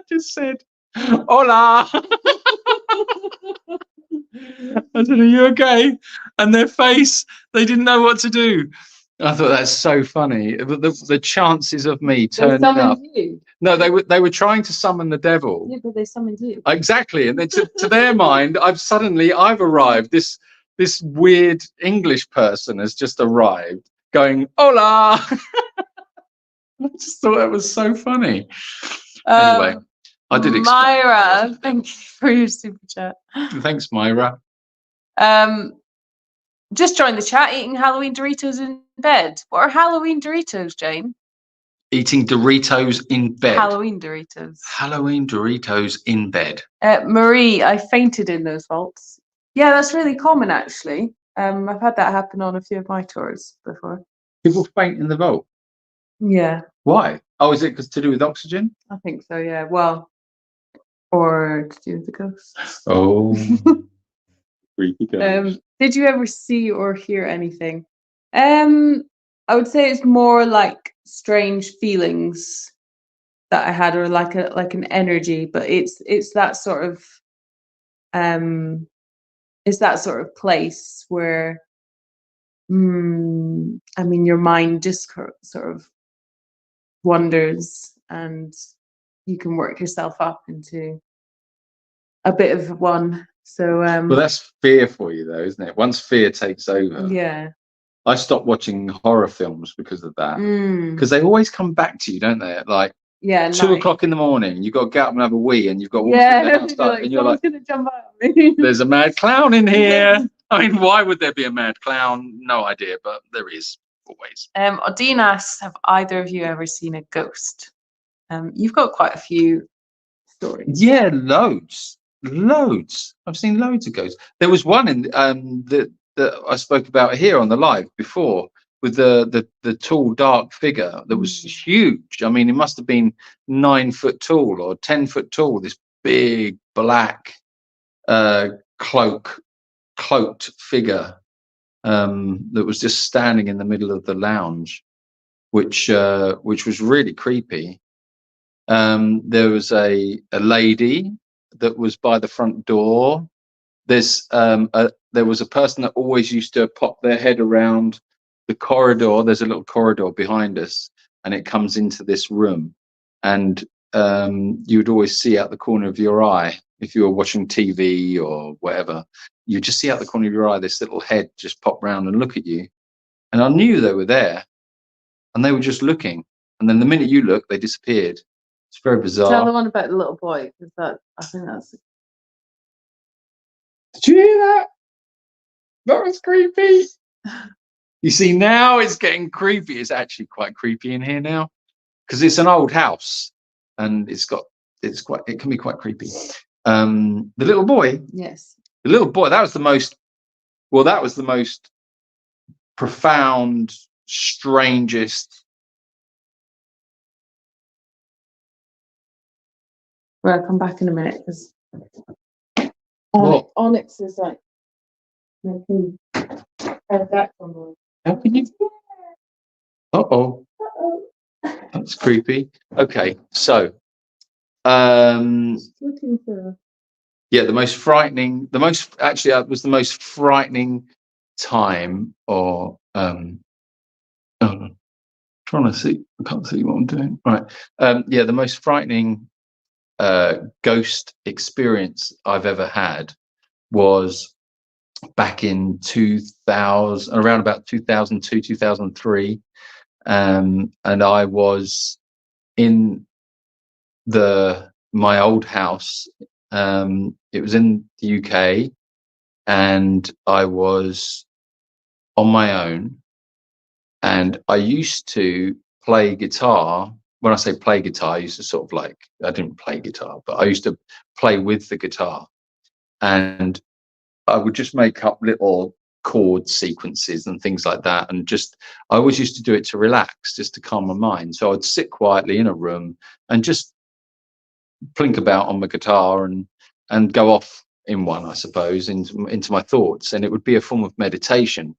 just said, "Hola." I said, "Are you okay?" And their face, they didn't know what to do. I thought that's so funny. The chances of me turning up. You. No, they were trying to summon the devil. Yeah, but they summoned you. Exactly, and then to their mind, I've arrived. This weird English person has just arrived, going "Hola." I just thought that was so funny. Anyway, I did explain. Myra, thank you for your super chat. Thanks, Myra. Just joined the chat, eating Halloween Doritos in bed. What are Halloween Doritos, Jane? Eating Doritos in bed. Halloween Doritos. Halloween Doritos in bed. Marie, I fainted in those vaults. Yeah, that's really common, actually. I've had that happen on a few of my tours before. People faint in the vault. Yeah. Why? Oh, is it because to do with oxygen? I think so, yeah. Well, or to do with the ghosts. Oh, creepy ghosts. Did you ever see or hear anything? I would say it's more like strange feelings that I had, or like an energy, but it's that sort of place where I mean, your mind just sort of wanders, and you can work yourself up into a bit of one. So well, that's fear for you, though, isn't it? Once fear takes over. Yeah. I stopped watching horror films because of that. Because they always come back to you, don't they? At like 2 o'clock in the morning, you've got to get up and have a wee, and you've got to walk through the house, and you're like, gonna jump out at me. "There's a mad clown in here." I mean, why would there be a mad clown? No idea, but there is always. Odine asks, have either of you ever seen a ghost? You've got quite a few stories. Yeah, loads. I've seen loads of ghosts. There was one in that I spoke about here on the live before, with the tall dark figure that was huge. I mean, it must have been 9 foot tall or 10 foot tall. This big black cloaked figure that was just standing in the middle of the lounge, which was really creepy. There was a lady that was by the front door. There was a person that always used to pop their head around the corridor. There's a little corridor behind us, and it comes into this room, and you would always see out the corner of your eye, if you were watching TV or whatever, you just see out the corner of your eye this little head just pop round and look at you. And I knew they were there, and they were just looking, and then the minute you looked, they disappeared. It's very bizarre. Tell the one about the little boy, because I think that's. Did you hear that? That was creepy. You see, now it's getting creepy. It's actually quite creepy in here now, because it's an old house, and it can be quite creepy. The little boy. Yes. The little boy. That was the most profound, strangest. Well, I'll come back in a minute, because Onyx is like making that one. How can you? Uh-oh. That's creepy. Okay, so Looking for. yeah, it was the most frightening time, or trying to see, I can't see what I'm doing. Right. Yeah, the most frightening ghost experience I've ever had was back in 2000, around about 2002, 2003. And I was in my old house. It was in the UK, and I was on my own, and I used to play guitar. When I say play guitar, I used to sort of like, I didn't play guitar, but I used to play with the guitar, and I would just make up little chord sequences and things like that, and I always used to do it to relax, just to calm my mind. So I'd sit quietly in a room and just plink about on my guitar and go off in one, I suppose, into my thoughts, and it would be a form of meditation.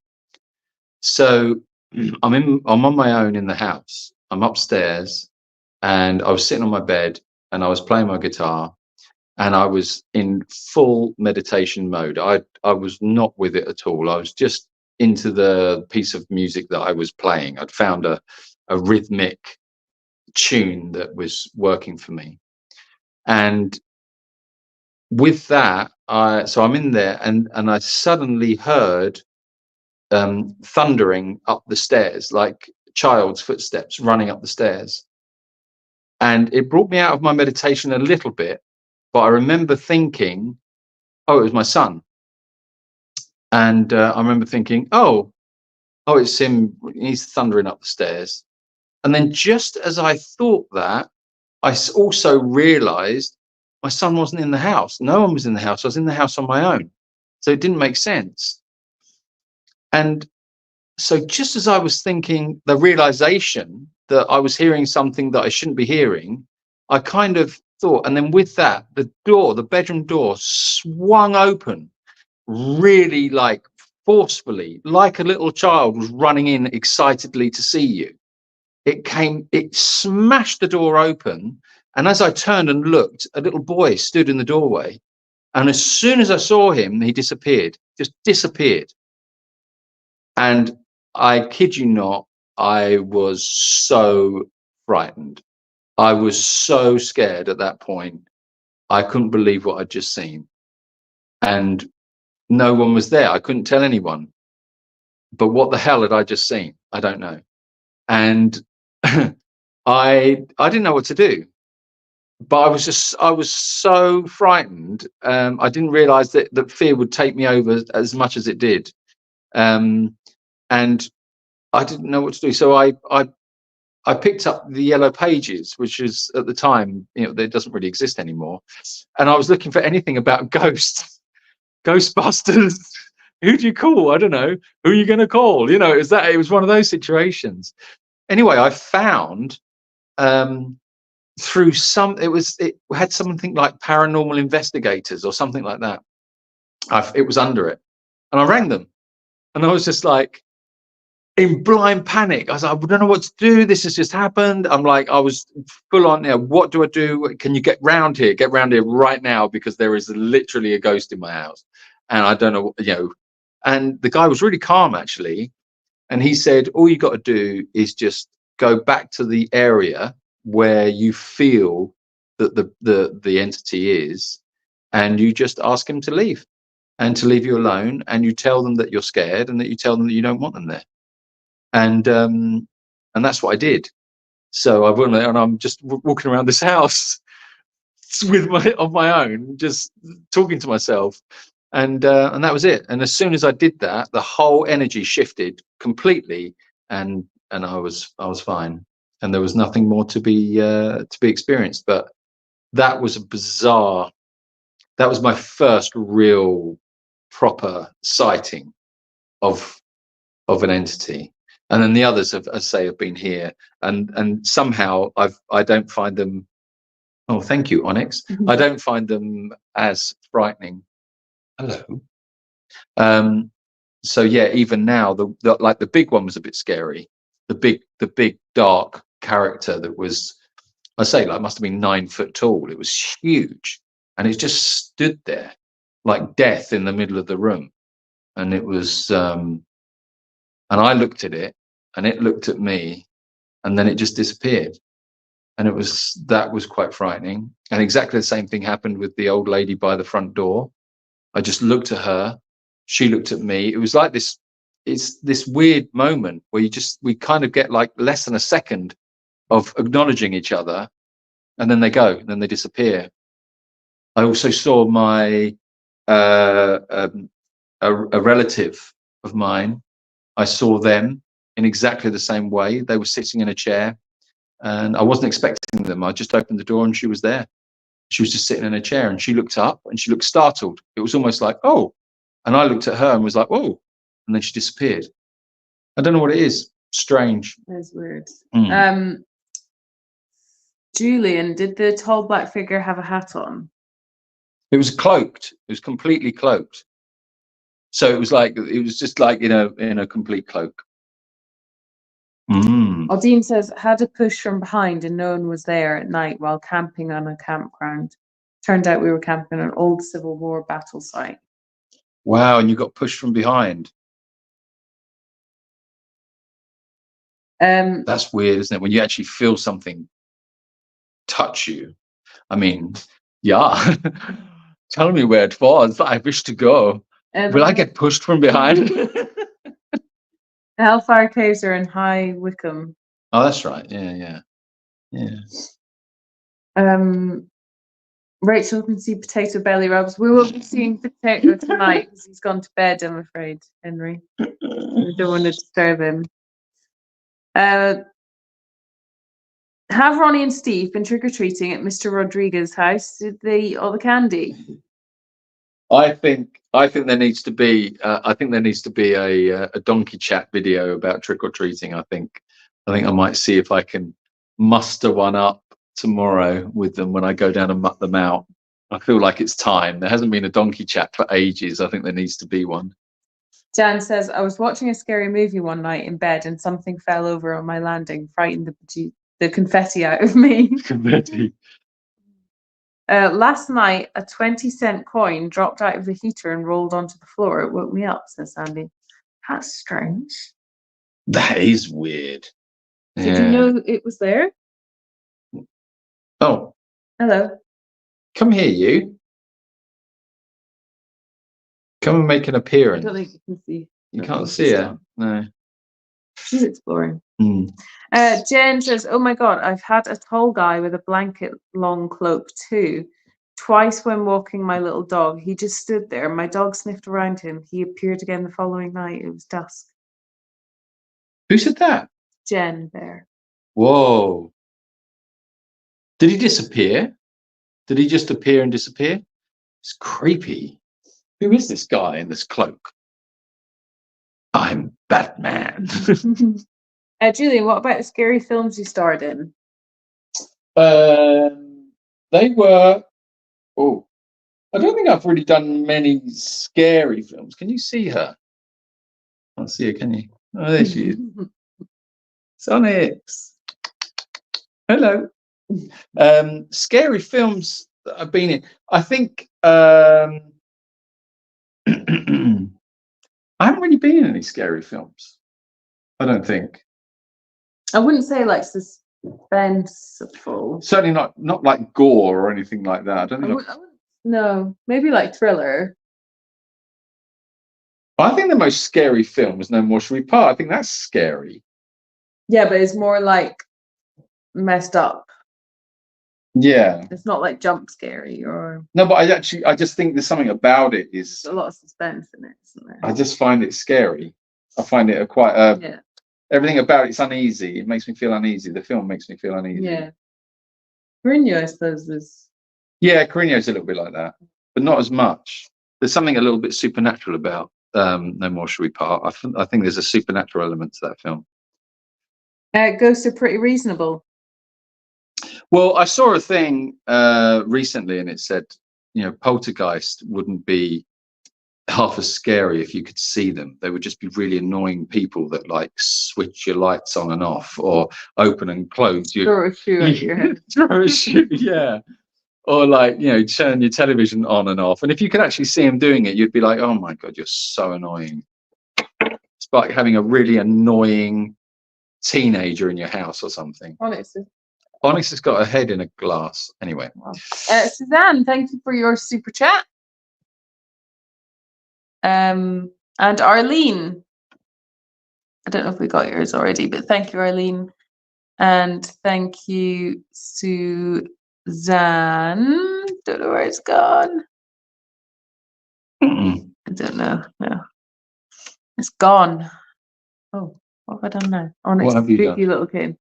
So I'm on my own in the house. I'm upstairs, and I was sitting on my bed, and I was playing my guitar, and I was in full meditation mode. I was not with it at all. I was just into the piece of music that I was playing. I'd found a rhythmic tune that was working for me. And with that, so I'm in there, and I suddenly heard thundering up the stairs, like child's footsteps running up the stairs. And it brought me out of my meditation a little bit, but I remember thinking, oh, it was my son. And I remember thinking, oh, it's him. He's thundering up the stairs. And then just as I thought that, I also realized my son wasn't in the house. No one was in the house. I was in the house on my own. So it didn't make sense. And so just as I was thinking the realization that I was hearing something that I shouldn't be hearing, I kind of thought, and then with that, the bedroom door swung open really like forcefully, like a little child was running in excitedly to see you. It smashed the door open. And as I turned and looked, a little boy stood in the doorway. And as soon as I saw him, he disappeared, just disappeared. And I kid you not, I was so frightened. I was so scared at that point. I couldn't believe what I'd just seen. And no one was there. I couldn't tell anyone. But what the hell had I just seen? I don't know. And I didn't know what to do. But I was so frightened. I didn't realize that fear would take me over as much as it did. And I didn't know what to do. So I picked up the Yellow Pages, which is at the time, it doesn't really exist anymore. And I was looking for anything about ghosts, Ghostbusters. Who do you call? I don't know. Who are you going to call? It was one of those situations. Anyway, I found through it had something like Paranormal Investigators or something like that. It was under it. And I rang them. And I was just like, in blind panic. I was like, I don't know what to do. This has just happened. I was full on, what do I do? Can you get round here right now? Because there is literally a ghost in my house. And I don't know, and the guy was really calm, actually. And he said, all you got to do is just go back to the area where you feel that the entity is, and you just ask him to leave, and to leave you alone. And you tell them that you're scared, and that you tell them that you don't want them there. And that's what I did. So I went, and I'm just walking around this house on my own, just talking to myself, and that was it. And as soon as I did that, the whole energy shifted completely, and I was fine, and there was nothing more to be experienced. But that was bizarre. That was my first real proper sighting of an entity. And then the others have been here, and somehow I don't find them. Oh, thank you, Onyx. I don't find them as frightening. Hello. So yeah, even now, the big one was a bit scary. The big dark character that was, must have been 9 foot tall. It was huge, and it just stood there like death in the middle of the room. And it was, and I looked at it, and it looked at me, and then it just disappeared. And that was quite frightening. And exactly the same thing happened with the old lady by the front door. I just looked at her, she looked at me. It was like it's this weird moment where we kind of get like less than a second of acknowledging each other, and then they go, and then they disappear. I also saw my a relative of mine. I saw them in exactly the same way. They were sitting in a chair, and I wasn't expecting them. I just opened the door, and she was there. She was just sitting in a chair, and she looked up, and she looked startled. It was almost like, oh, and I looked at her and was like, oh, and then she disappeared. I don't know what it is. Strange. That's weird. Julian, did the tall black figure have a hat on? It was cloaked. It was completely cloaked. So it was just like in a complete cloak. Aldine says, had a push from behind and no one was there at night while camping on a campground. Turned out we were camping on an old Civil War battle site. Wow, and you got pushed from behind. That's weird, isn't it? When you actually feel something touch you. I mean, yeah. Tell me where it was. I wish to go. Will I get pushed from behind? The Hellfire Caves are in High Wycombe. Oh, that's right. Yeah. Rachel can see Potato belly rubs. We will be seeing Potato tonight because he's gone to bed, I'm afraid, Henry. We don't want to disturb him. Have Ronnie and Steve been trick-or-treating at Mr. Rodriguez's house? Did they eat all the candy? I think there needs to be a donkey chat video about trick-or-treating. I think I might see if I can muster one up tomorrow with them when I go down and muck them out. I feel like it's time. There hasn't been a donkey chat for ages. I think there needs to be one. Jan says, I was watching a scary movie one night in bed and something fell over on my landing, frightened the confetti out of me. Confetti. Last night, a 20-cent coin dropped out of the heater and rolled onto the floor. It woke me up, says Sandy. That's strange. That is weird. Did you know it was there? Oh. Hello. Come here, you. Come and make an appearance. I don't think you can see. You can't see her. No. She's exploring. Jen says, oh my God, I've had a tall guy with a blanket long cloak too. Twice when walking my little dog. He just stood there. My dog sniffed around him. He appeared again the following night. It was dusk. Who said that? Jen there. Whoa. Did he disappear? Did he just appear and disappear? It's creepy. Who is this guy in this cloak? I'm Batman. Julian, what about the scary films you starred in? They were. Oh, I don't think I've really done many scary films. Can you see her? I can't see her, can you? Oh, there she is. Sonics. Hello. Scary films that I've been in. I think I haven't really been in any scary films. I don't think. I wouldn't say like suspenseful. Certainly not like gore or anything like that. I don't think. No, maybe like thriller. I think the most scary film is No More Shall We Part. I think that's scary. Yeah, but it's more like messed up. Yeah. It's not like jump scary or. No, but I just think there's something about it is. There's a lot of suspense in it, isn't there? I just find it scary. I find it yeah. Everything about it's uneasy. It makes me feel uneasy. The film makes me feel uneasy. Yeah. Carino, I suppose, is. Yeah, Carino's a little bit like that, but not as much. There's something a little bit supernatural about No More Shall We Part. I think there's a supernatural element to that film. Ghosts are pretty reasonable. Well, I saw a thing recently, and it said, poltergeist wouldn't be half as scary if you could see them. They would just be really annoying people that like switch your lights on and off, or open and close. Throw a shoe at your head. Throw a shoe, yeah. Or like, turn your television on and off. And if you could actually see them doing it, you'd be like, oh my God, you're so annoying. It's like having a really annoying teenager in your house or something. Onyx has got a head in a glass. Anyway. Wow. Suzanne, thank you for your super chat. And Arlene. I don't know if we got yours already, but thank you, Arlene. And thank you, Suzanne. Don't know where it's gone. I don't know. No. It's gone. Oh, what have I done now? Onyx, what have you spooky done? Little kid.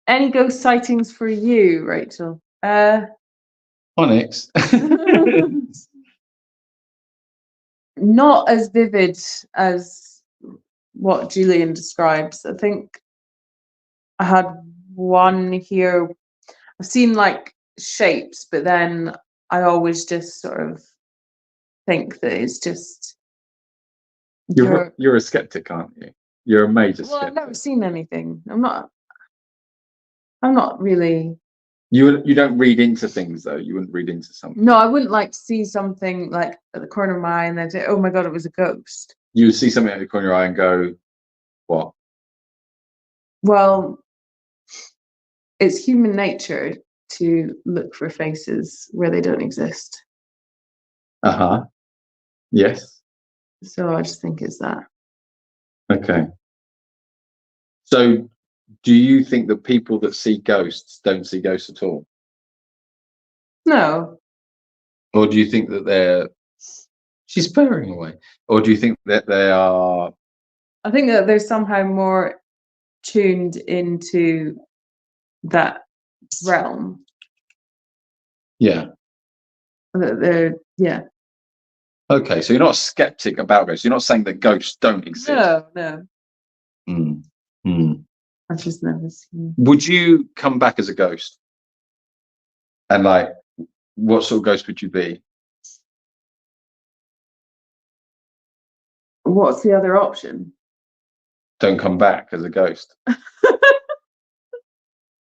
Any ghost sightings for you, Rachel? Onyx. Not as vivid as what Julian describes. I think I had one here. I've seen like shapes, but then I always just sort of think that it's just you're a skeptic, aren't you? You're a major Well, I've skeptic. never seen anything. I'm not really. You don't read into things though. You wouldn't read into something. No, I wouldn't like to see something like at the corner of my eye and then say, "Oh my God, it was a ghost." You would see something at the corner of your eye and go, "What?" Well, it's human nature to look for faces where they don't exist. Yes. So I just think it's that. Okay. So, do you think that people that see ghosts don't see ghosts at all? No. Or do you think that she's purring away? Or do you think that they are? I think that they're somehow more tuned into that realm. Yeah. Yeah. Okay, so you're not a skeptic about ghosts. You're not saying that ghosts don't exist. No. Mm. I've just never seen. Would you come back as a ghost? And like, what sort of ghost would you be? What's the other option? Don't come back as a ghost.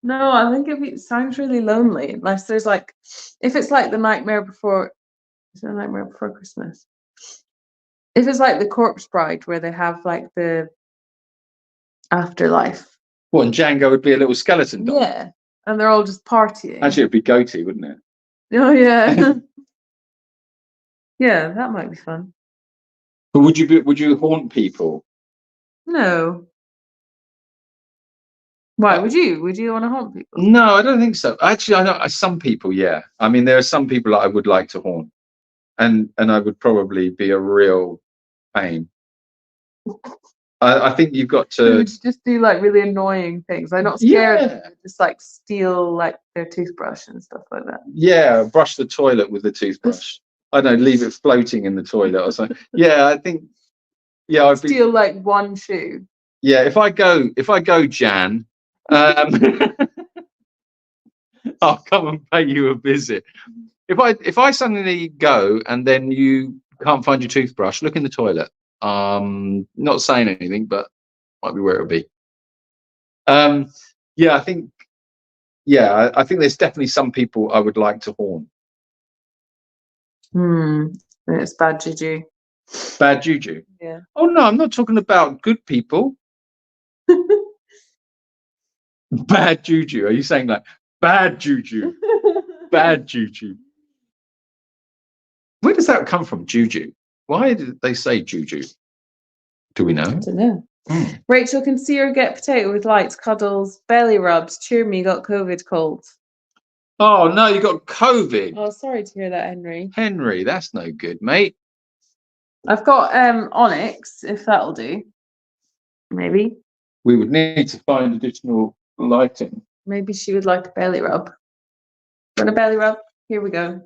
No, I think it sounds really lonely. Unless there's like, if it's like the Nightmare Before, is it a Nightmare Before Christmas? If it's like the Corpse Bride, where they have like the afterlife. What, and Django would be a little skeleton doll? Yeah, and they're all just partying. Actually, it'd be Goatee, wouldn't it? Oh yeah. Yeah, that might be fun. But would you haunt people? No. Why would you? Would you want to haunt people? No, I don't think so. Actually, I know some people. Yeah, I mean, there are some people that I would like to haunt, and I would probably be a real pain. I think you've got to. You would just do like really annoying things. I'm not scared. Yeah. Just like steal like their toothbrush and stuff like that. Yeah, brush the toilet with the toothbrush. I don't leave it floating in the toilet or something. Yeah, I think. Yeah, I'd steal like one shoe. Yeah, if I go, Jan, I'll come and pay you a visit. If I suddenly go and then you can't find your toothbrush, look in the toilet. Not saying anything, but might be where it'll be. Yeah, I think there's definitely some people I would like to haunt. It's bad juju. Bad juju? Yeah. Oh no, I'm not talking about good people. Bad juju. Are you saying like bad juju? Bad juju. Where does that come from, juju? Why did they say juju? Do we know? I don't know. Rachel can see her get potato with lights, cuddles, belly rubs. Cheer me, got COVID cold. Oh no, you got COVID. Oh, sorry to hear that, Henry. Henry, that's no good, mate. I've got Onyx, if that'll do. Maybe. We would need to find additional lighting. Maybe she would like a belly rub. Want a belly rub? Here we go.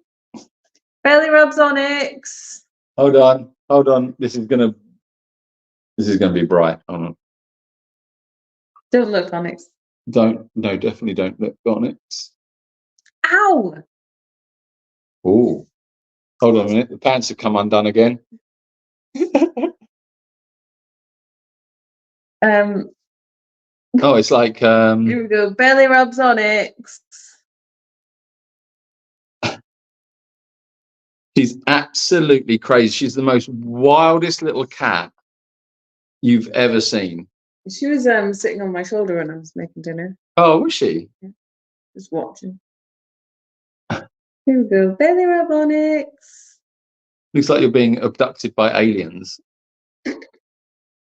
Belly rubs, Onyx. Hold on. This is gonna be bright. Hold on. Don't look, Onyx. Definitely don't look, Onyx. Ow! Oh, hold on a minute. The pants have come undone again. Oh, it's like here we go. Belly rubs, Onyx. She's absolutely crazy. She's the most wildest little cat you've ever seen. She was sitting on my shoulder when I was making dinner. Oh, was she? Yeah. Just watching. Here we go. Belly rub, Onyx. Looks like you're being abducted by aliens.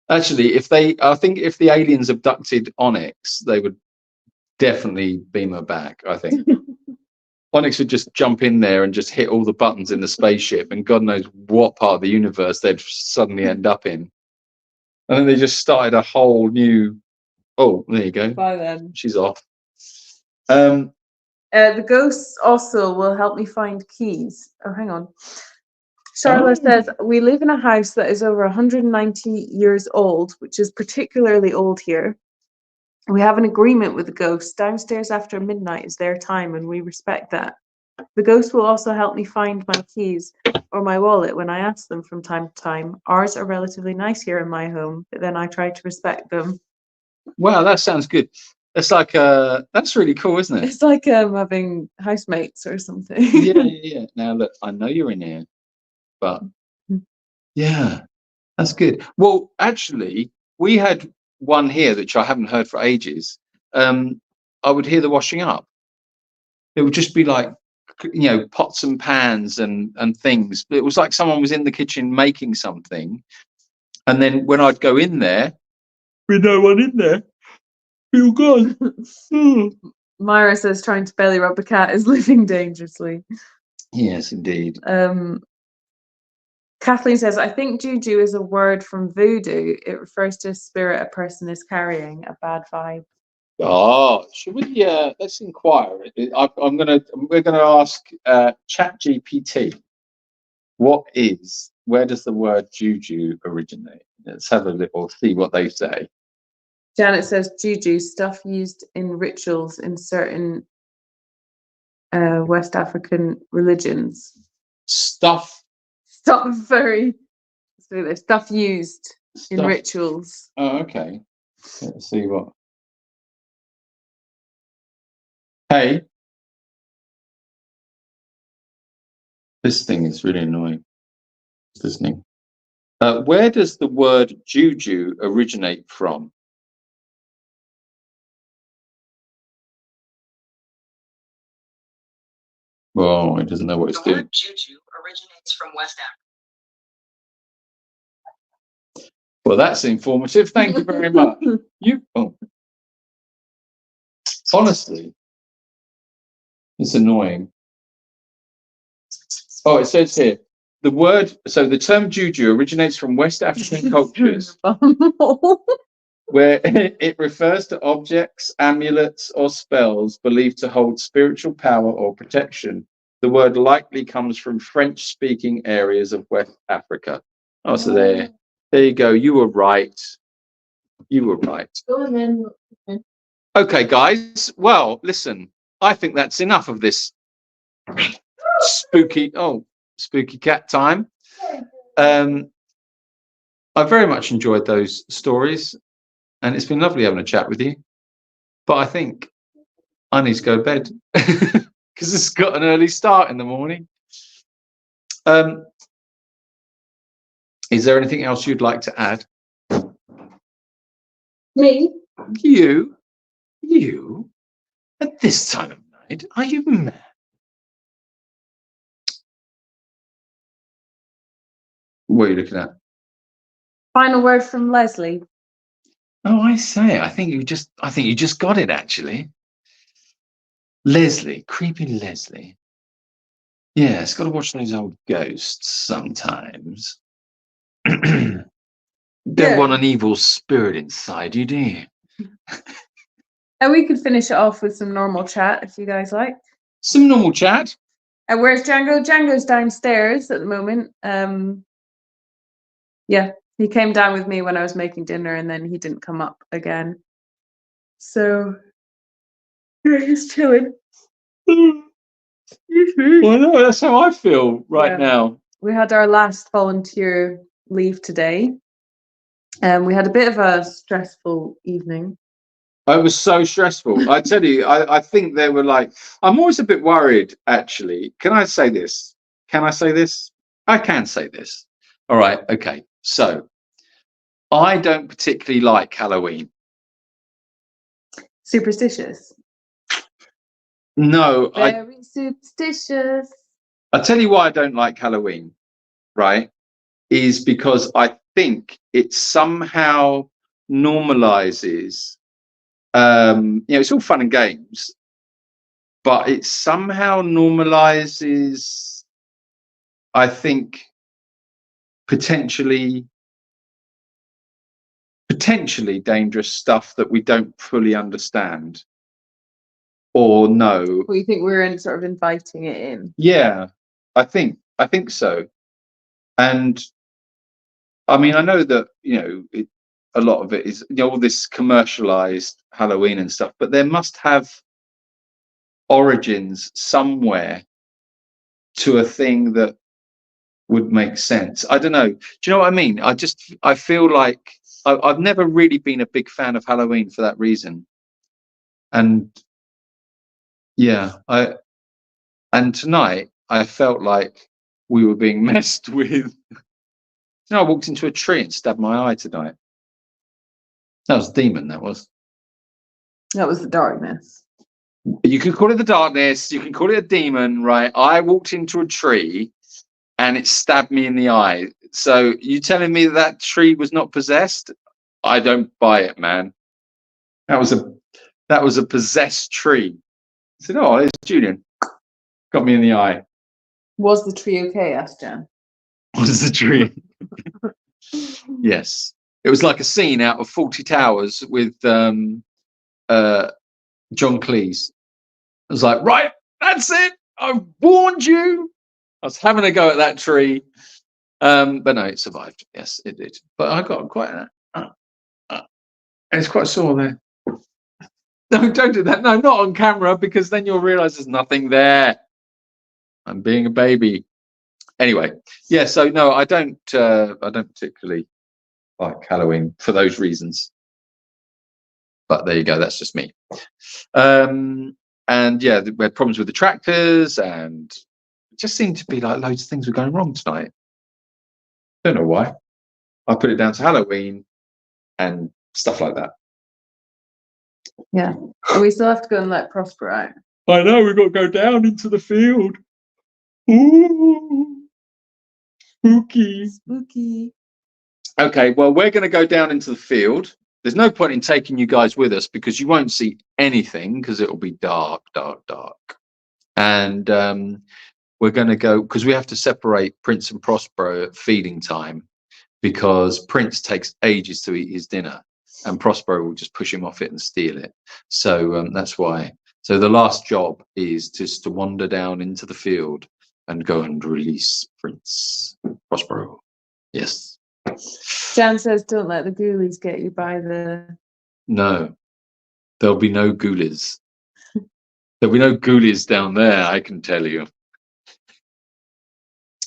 Actually, I think if the aliens abducted Onyx, they would definitely beam her back, I think. Onyx would just jump in there and just hit all the buttons in the spaceship, and God knows what part of the universe they'd suddenly end up in. And then they just started a whole new. Oh, there you go. Bye then. She's off. The ghosts also will help me find keys. Oh, hang on. Charlotte says, we live in a house that is over 190 years old, which is particularly old here. We have an agreement with the ghosts. Downstairs after midnight is their time, and we respect that. The ghost will also help me find my keys, or my wallet when I ask them from time to time. Ours are relatively nice here in my home, but then I try to respect them. Wow, that sounds good. It's like that's really cool, isn't it? It's like having housemates or something. Yeah. Now look, I know you're in here, but yeah, that's good. Well, actually, we had one here that I haven't heard for ages. I would hear the washing up. It would just be like, you know, pots and pans and things. It was like someone was in the kitchen making something, and then when I'd go in there, with no one in there, feel gone. Myra says trying to belly rub a cat is living dangerously. Yes, indeed. Kathleen says, I think juju is a word from voodoo. It refers to a spirit a person is carrying, a bad vibe. Oh, should we? Let's inquire. We're gonna ask ChatGPT. Where does the word juju originate? Let's have a little see what they say. Janet says juju, stuff used in rituals in certain West African religions. Stuff used in rituals. Oh, okay. Let's see what. Hey, this thing is really annoying. It's listening. Where does the word juju originate from? Well, it doesn't know what it's doing. The word juju originates from West Africa. Well, that's informative. Thank you very much. Honestly, it's annoying. Oh, it says here, the term juju originates from West African cultures where it refers to objects, amulets, or spells believed to hold spiritual power or protection. The word likely comes from French-speaking areas of West Africa. Oh, so there you go. You were right. Go on then. Okay, guys. Well, listen, I think that's enough of this spooky cat time. I very much enjoyed those stories, and it's been lovely having a chat with you. But I think I need to go to bed because it's got an early start in the morning. Is there anything else you'd like to add? Me? You? At this time of night? Are you mad? What are you looking at? Final word from Leslie. Oh, I say. I think you just got it, actually. Leslie, creepy Leslie. Yeah, it's got to watch those old ghosts sometimes. Don't want an evil spirit inside you, do you? And we could finish it off with some normal chat if you guys like. Some normal chat. And where's Django? Django's downstairs at the moment. Yeah, he came down with me when I was making dinner, and then he didn't come up again. So yeah, he's chilling. Well, no, that's how I feel right now. We had our last volunteer leave today, and we had a bit of a stressful evening. It was so stressful. I tell you, I think they were like, I'm always a bit worried, actually. Can I say this? I can say this. All right. Okay. So I don't particularly like Halloween. Superstitious? No. Very superstitious. I'll tell you why I don't like Halloween, right? Is because I think it somehow normalizes, it's all fun and games, but it somehow normalizes, I think, potentially dangerous stuff that we don't fully understand or know. Well, you think we're sort of inviting it in? Yeah, I think so. And I mean, I know that, a lot of it is, all this commercialized Halloween and stuff, but there must have origins somewhere to a thing that would make sense. I don't know. Do you know what I mean? I feel like I've never really been a big fan of Halloween for that reason. And yeah, and tonight I felt like we were being messed with. I walked into a tree and stabbed my eye tonight. That was a demon, that was. That was the darkness. You can call it the darkness, you can call it a demon, right? I walked into a tree and it stabbed me in the eye. So you telling me that tree was not possessed? I don't buy it, man. That was a possessed tree. I said, oh, it's Julian. Got me in the eye. Was the tree okay? Asked Jan. Was the tree? Yes. It was like a scene out of 40 Towers with John Cleese. I was like, right, that's it. I've warned you. I was having a go at that tree. But no, it survived. Yes, it did. But I got quite and it's quite sore there. No, don't do that. No, not on camera, because then you'll realize there's nothing there. I'm being a baby. Anyway, yeah, so no, I don't particularly like Halloween for those reasons. But there you go, that's just me. And yeah, we had problems with the tractors, and it just seemed to be like loads of things were going wrong tonight. Don't know why. I put it down to Halloween and stuff like that. Yeah. And we still have to go and let Prosper out. I know, we've got to go down into the field. Ooh, spooky. Spooky. Okay, well, we're going to go down into the field. There's no point in taking you guys with us because you won't see anything because it'll be dark, dark, dark. And we're going to go because we have to separate Prince and Prospero at feeding time because Prince takes ages to eat his dinner and Prospero will just push him off it and steal it. So that's why. So the last job is just to wander down into the field and go and release Prince Prospero. Yes. Jan says, don't let the ghoulies get you by the... No. There'll be no ghoulies. There'll be no ghoulies down there, I can tell you.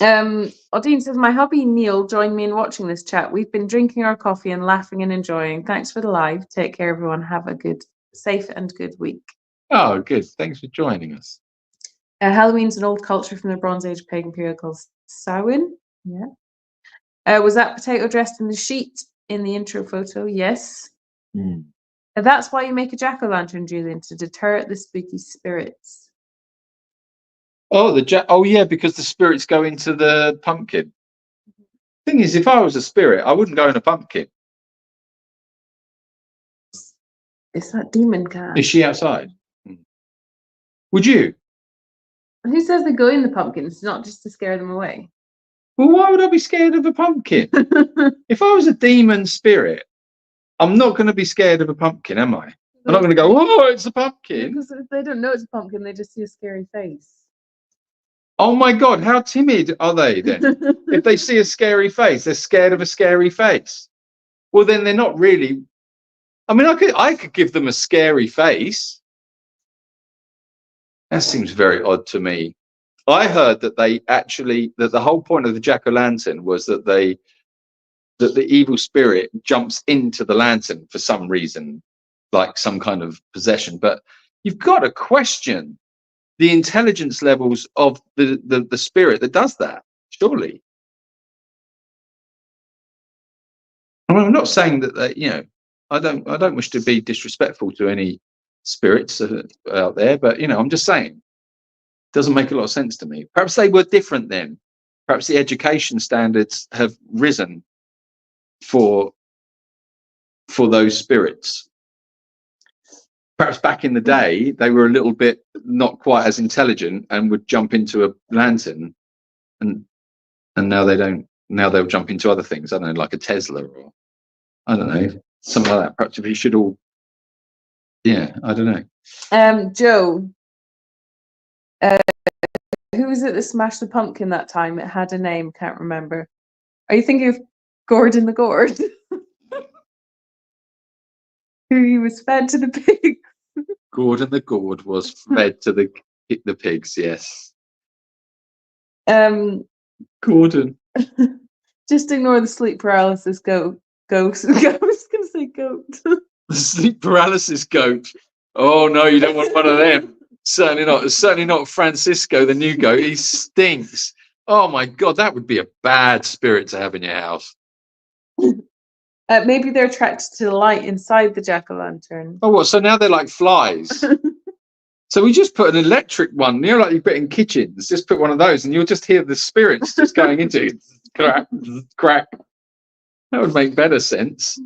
Odine says, my hubby Neil joined me in watching this chat. We've been drinking our coffee and laughing and enjoying. Thanks for the live. Take care, everyone. Have a good, safe and good week. Oh, good. Thanks for joining us. Halloween's an old culture from the Bronze Age pagan period called Samhain. Yeah. Was that potato dressed in the sheet in the intro photo? Yes. Mm. That's why you make a jack-o'-lantern, Julian, to deter the spooky spirits. Oh, oh yeah, because the spirits go into the pumpkin. Thing is, if I was a spirit, I wouldn't go in a pumpkin. It's that demon cat. Is she outside? Would you? Who says they go in the pumpkin? It's not just to scare them away. Well, why would I be scared of a pumpkin? If I was a demon spirit, I'm not going to be scared of a pumpkin, am I? I'm not going to go, oh, it's a pumpkin. Because if they don't know it's a pumpkin, they just see a scary face. Oh my God, how timid are they then? If they see a scary face, they're scared of a scary face. Well, then they're not really. I mean, I could give them a scary face. That seems very odd to me. I heard that that the whole point of the jack-o'-lantern was that the evil spirit jumps into the lantern for some reason, like some kind of possession. But you've got to question the intelligence levels of the spirit that does that, surely. I mean, I'm not saying that you know, I don't wish to be disrespectful to any spirits out there, but you know, I'm just saying, it doesn't make a lot of sense to me. Perhaps they were different then. Perhaps the education standards have risen for those spirits. Perhaps back in the day, they were a little bit not quite as intelligent and would jump into a lantern, and now they don't. Now they'll jump into other things. I don't know, like a Tesla or I don't know, something like that. Perhaps we should all. Yeah, I don't know. Joe, who was it that smashed the pumpkin that time? It had a name, can't remember. Are you thinking of Gordon the Gourd? Who he was fed to the pigs. Gordon the Gourd was fed to the pigs, yes. Gordon. Just ignore the sleep paralysis ghost. I was going to say goat. The sleep paralysis goat. Oh no, you don't want one of them. Certainly not. Certainly not Francisco, the new goat. He stinks. Oh my God, that would be a bad spirit to have in your house. Maybe they're attracted to the light inside the jack-o'-lantern. Oh, what? So now they're like flies. So we just put an electric one, you know, like you put in kitchens. Just put one of those, and you'll just hear the spirits just going into it. Crack, crack. That would make better sense.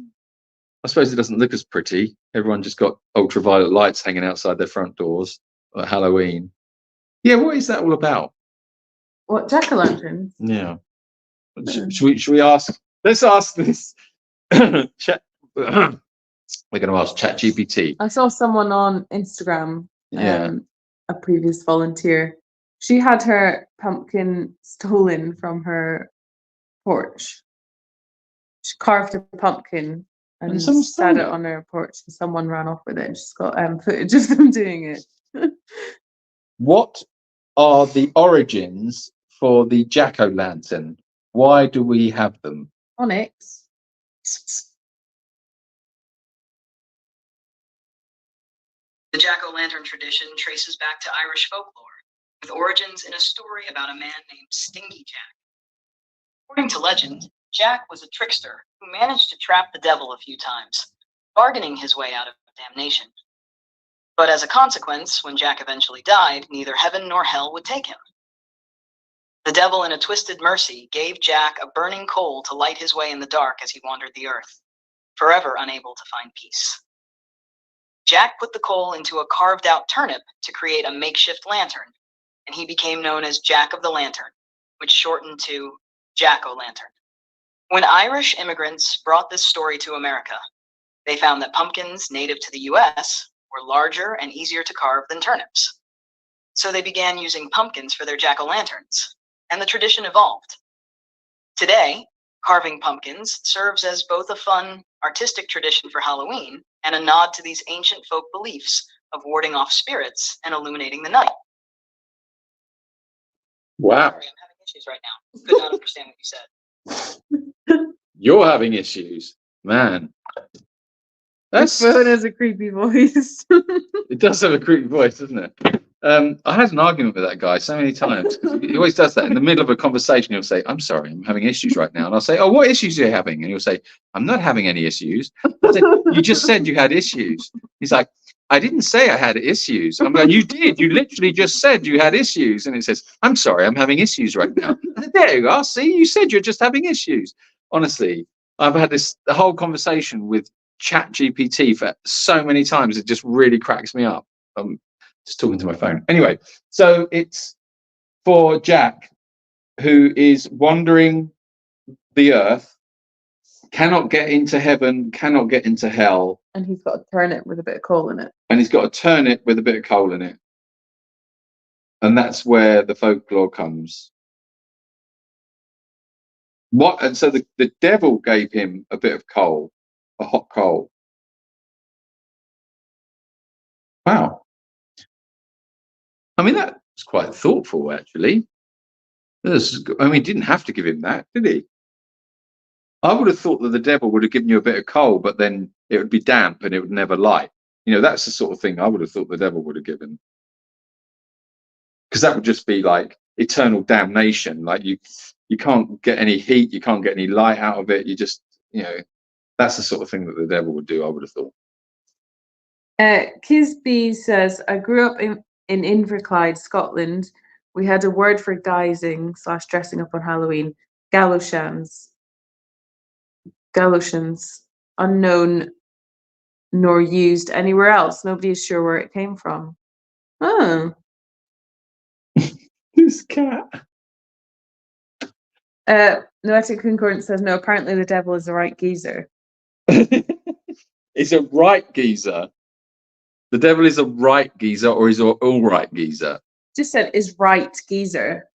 I suppose it doesn't look as pretty. Everyone just got ultraviolet lights hanging outside their front doors at Halloween. Yeah, what is that all about? What, jack-o'-lanterns? Yeah. Should we ask? Let's ask this. Chat. We're going to ask ChatGPT. I saw someone on Instagram, a previous volunteer. She had her pumpkin stolen from her porch. She carved a pumpkin and sat it on her porch, and someone ran off with it. And she's got footage of them doing it. What are the origins for the jack-o'-lantern? Why do we have them? Onyx. The jack-o'-lantern tradition traces back to Irish folklore, with origins in a story about a man named Stingy Jack. According to legend, Jack was a trickster who managed to trap the devil a few times, bargaining his way out of damnation. But as a consequence, when Jack eventually died, neither heaven nor hell would take him. The devil, in a twisted mercy, gave Jack a burning coal to light his way in the dark as he wandered the earth, forever unable to find peace. Jack put the coal into a carved-out turnip to create a makeshift lantern, and he became known as Jack of the Lantern, which shortened to Jack-o'-lantern. When Irish immigrants brought this story to America, they found that pumpkins native to the US were larger and easier to carve than turnips. So they began using pumpkins for their jack-o'-lanterns, and the tradition evolved. Today, carving pumpkins serves as both a fun, artistic tradition for Halloween and a nod to these ancient folk beliefs of warding off spirits and illuminating the night. Wow. Sorry, I'm having issues right now. Could not understand what you said. You're having issues, man. This phone has a creepy voice. It does have a creepy voice, doesn't it? I had an argument with that guy so many times. He always does that in the middle of a conversation. He'll say, "I'm sorry, I'm having issues right now," and I'll say, "Oh, what issues are you having?" And he'll say, "I'm not having any issues." I say, "You just said you had issues." He's like, "I didn't say I had issues." I'm going, "You did. You literally just said you had issues." And it says, "I'm sorry, I'm having issues right now." There you are. See, you said you're just having issues. Honestly, I've had the whole conversation with ChatGPT for so many times. It just really cracks me up. Just talking to my phone. Anyway, so it's for Jack, who is wandering the earth, cannot get into heaven, cannot get into hell. And he's got a turnip with a bit of coal in it. And he's got a turnip with a bit of coal in it. And that's where the folklore comes. And so the devil gave him a bit of coal, a hot coal. Wow. I mean, that was quite thoughtful, actually. He didn't have to give him that, did he? I would have thought that the devil would have given you a bit of coal, but then it would be damp and it would never light. You know, that's the sort of thing I would have thought the devil would have given. Because that would just be like eternal damnation. Like you can't get any heat, you can't get any light out of it. You just, that's the sort of thing that the devil would do, I would have thought. Kisby says, I grew up in Inverclyde, Scotland. We had a word for guising / dressing up on Halloween. Galloshans, unknown nor used anywhere else. Nobody is sure where it came from. Oh. This cat. Noetic Concordance says, no, apparently the devil is the right geezer. Is a right geezer. The devil is a right geezer, or is an all right geezer? Just said is right geezer.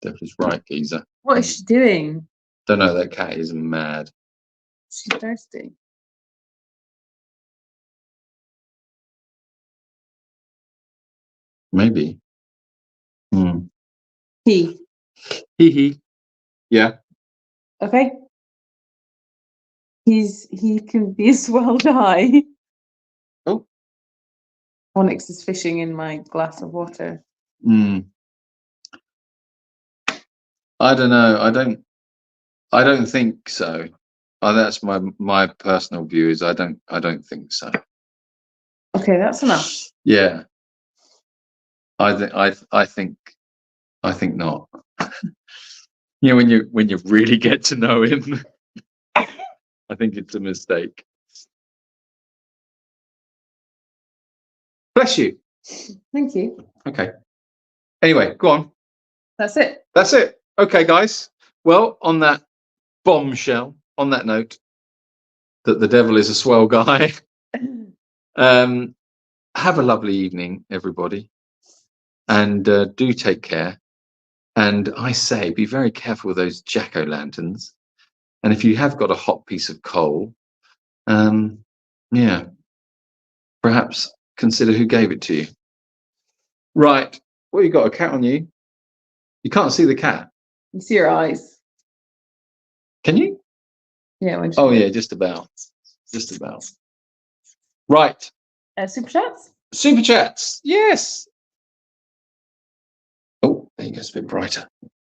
Devil is right geezer. What is she doing? Don't know. That cat is mad. She's thirsty. Maybe. He. Hee hee. Yeah. Okay. He can be a swell guy. Oh. Onyx is fishing in my glass of water. I don't know. I don't think so. That's my personal view. Is I don't think so. Okay, that's enough. Yeah. I think not. You know, when you really get to know him, I think it's a mistake. Bless you. Thank you. Okay. Anyway, go on. That's it. That's it. Okay, guys. Well, on that bombshell, on that note, that the devil is a swell guy. Have a lovely evening, everybody, and do take care. And I say, be very careful with those jack-o'-lanterns. And if you have got a hot piece of coal, yeah, perhaps consider who gave it to you. Right. Well, you got a cat on you. You can't see the cat. You see your eyes. Can you? Yeah. When Oh, yeah, just about. Just about. Right. Super chats? Super chats. Yes. Oh, there you go. It's a bit brighter.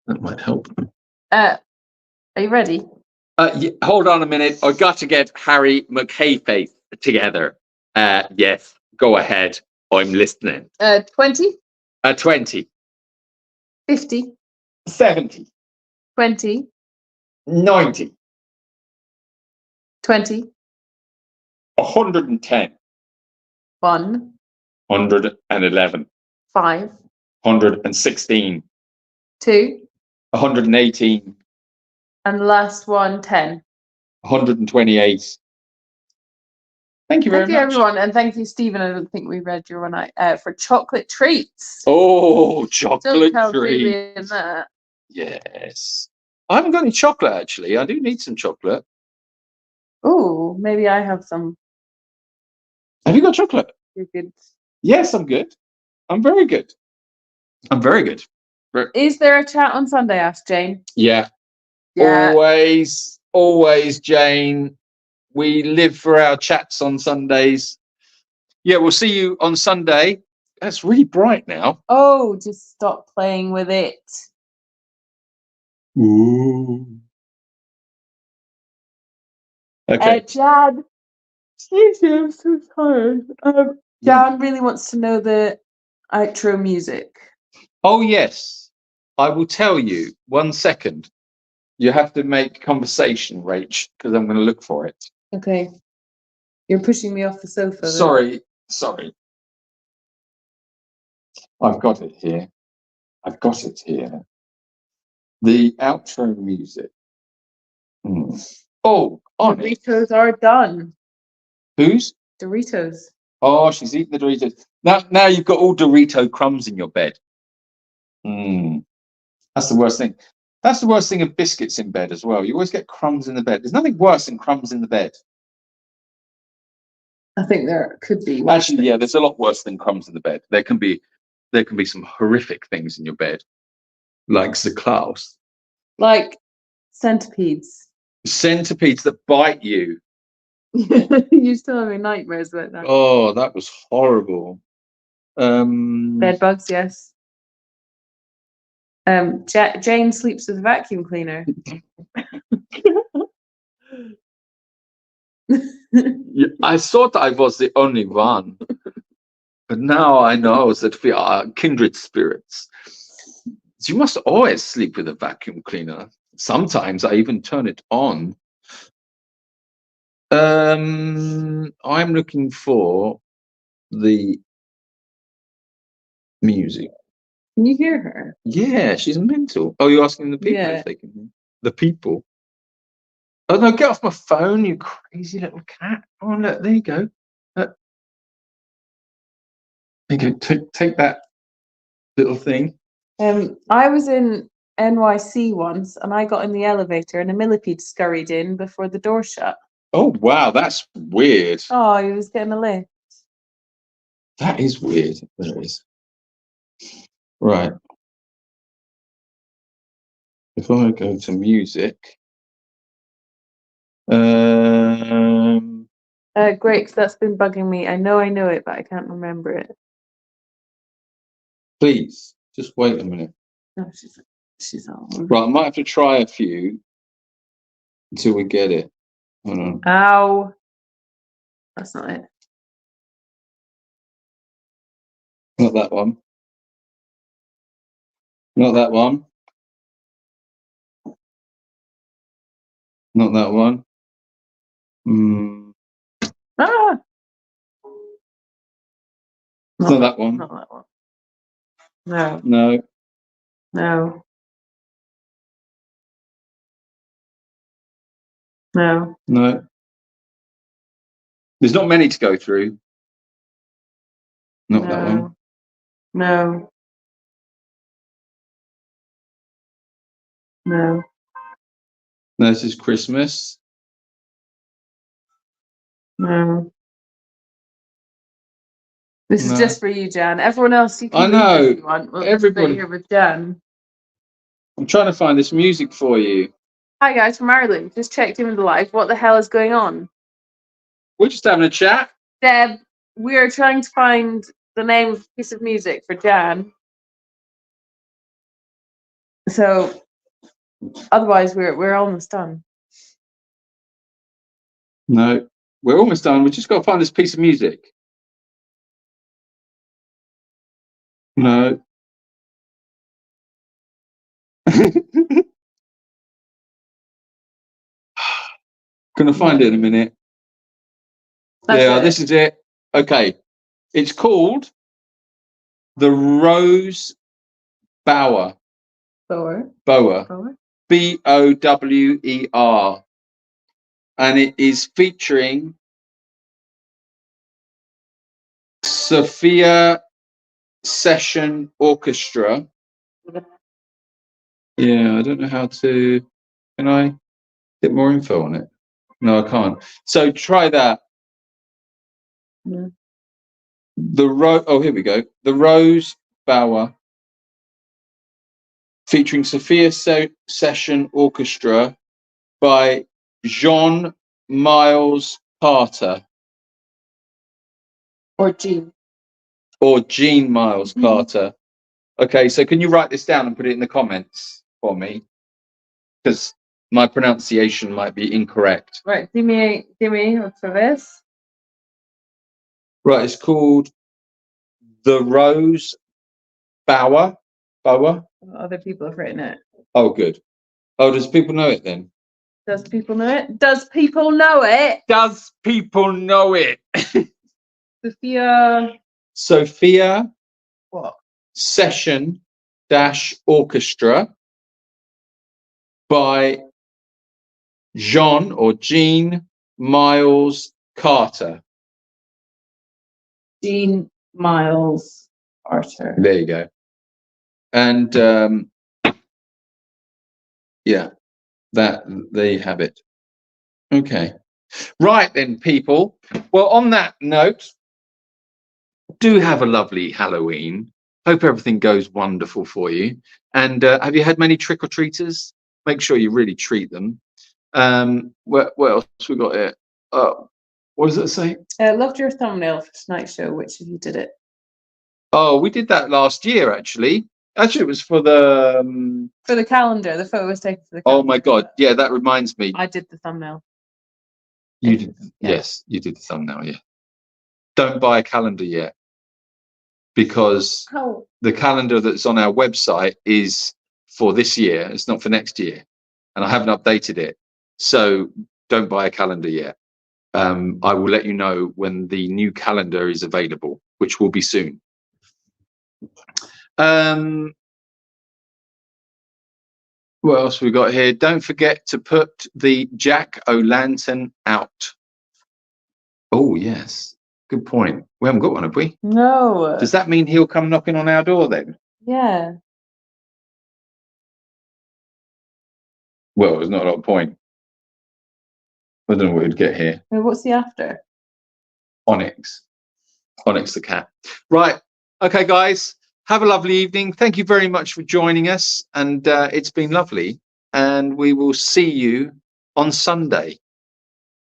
That might help. Are you ready? Yeah, hold on a minute. I got to get Harry McHayface together. Yes. Go ahead. I'm listening. 20, 20. 50, 70. 20, 90. 20, 110. 1, 111. 5, 116. 2, 118. and the last one, 10. 128. Thank you very Thank you, much. everyone. And thank you, Stephen. I don't think we read your one out for chocolate treats. Oh, chocolate Don't treat. in that. Yes. I haven't got any chocolate, actually. I do need some chocolate. Oh, maybe I have some. Have you got chocolate? You're good. Yes, I'm good. I'm very good. I'm very good. Is there a chat on Sunday? Asked Jane. Yeah. Yeah. Always, Jane. We live for our chats on Sundays. Yeah, we'll see you on Sunday. That's really bright now. Oh, just stop playing with it. Ooh. Okay. Jan. I'm so tired. Jan really wants to know the outro music. Oh, yes. I will tell you. 1 second. You have to make conversation, Rach, because I'm going to look for it. Okay. You're pushing me off the sofa. Then. Sorry. I've got it here. The outro music. Oh, on it. Doritos are done. Whose? Doritos. Oh, she's eating the Doritos. Now you've got all Dorito crumbs in your bed. That's the worst thing. That's the worst thing of biscuits in bed as well. You always get crumbs in the bed. There's nothing worse than crumbs in the bed. I think there could be. Actually, yeah, there's a lot worse than crumbs in the bed. There can be some horrific things in your bed, like the claws. Like centipedes. Centipedes that bite you. You're still having nightmares about that. Oh, that was horrible. Bed bugs, yes. Jane sleeps with a vacuum cleaner. I thought I was the only one, but now I know that we are kindred spirits. You must always sleep with a vacuum cleaner. Sometimes I even turn it on. I'm looking for the music. Can you hear her? Yeah, she's mental. Oh, you're asking the people if they can hear? The people? Oh, no, get off my phone, you crazy little cat. Oh, look, there you go. There you go. Take that little thing. I was in NYC once and I got in the elevator and a millipede scurried in before the door shut. Oh, wow, that's weird. Oh, he was getting a lift. That is weird. There it is. Right. If I go to music, Great, 'cause that's been bugging me. I know it, but I can't remember it. please just wait a minute. No, she's on. Right, I might have to try a few until we get it. Hold on. Ow. That's not it. Not that one. Not that one. Not that one. Ah! It's not that one. Not that one. No. No. No. No. No. There's not many to go through. Not that one. No. No. No, this is Christmas. No. This is No. just for you, Jan. Everyone else, you can I leave know. if you want. We'll just stay Everybody. here with Jan. I'm trying to find this music for you. Hi guys, from Ireland. Just checked in with the live. What the hell is going on? We're just having a chat. Deb, we are trying to find the name of a piece of music for Jan. So otherwise we're almost done. No, we're almost done. We just got to find this piece of music. No. Gonna find it in a minute. That's it. This is it. Okay. It's called the Rose Bower. Bower. Bower. Bower. And it is featuring Sophia Session Orchestra. Yeah, I don't know how to. Can I get more info on it? No, I can't. So try that. Yeah. Oh, here we go. The Rose Bower, featuring Sophia Session Orchestra by John Miles Carter. Or Jean. Or Jean Miles Carter. Okay, so can you write this down and put it in the comments for me? Because my pronunciation might be incorrect. Right, dime otra vez. Right, it's called the Rose Bower. Other people have written it. Oh, good. Oh, does people know it then? Does people know it? Does people know it? Does people know it? Sophia what? Session Orchestra by John or Jean Miles Carter. Jean Miles Carter. There you go. And yeah, there you have it. Okay. Right then, people. Well, on that note, do have a lovely Halloween. Hope everything goes wonderful for you. And have you had many trick-or-treaters? Make sure you really treat them. What else we got here? What does it say? Loved your thumbnail for tonight's show. Which of you did it? Oh, we did that last year, actually. Actually, it was for the calendar. The photo was taken for the calendar. Oh my God. Yeah, that reminds me. I did the thumbnail. You did. Yeah. Yes, you did the thumbnail. Yeah. Don't buy a calendar yet, because the calendar that's on our website is for this year. It's not for next year, and I haven't updated it. So don't buy a calendar yet. I will let you know when the new calendar is available, which will be soon. What else we got here? Don't forget to put the jack-o'-lantern out. Oh, yes. Good point. We haven't got one, have we? No. Does that mean he'll come knocking on our door then? Yeah. Well, there's not a lot of point. I don't know what we'd get here. Wait, what's he after? Onyx. Onyx the cat. Right. Okay, guys. Have a lovely evening. Thank you very much for joining us. And it's been lovely. and we will see you on Sunday.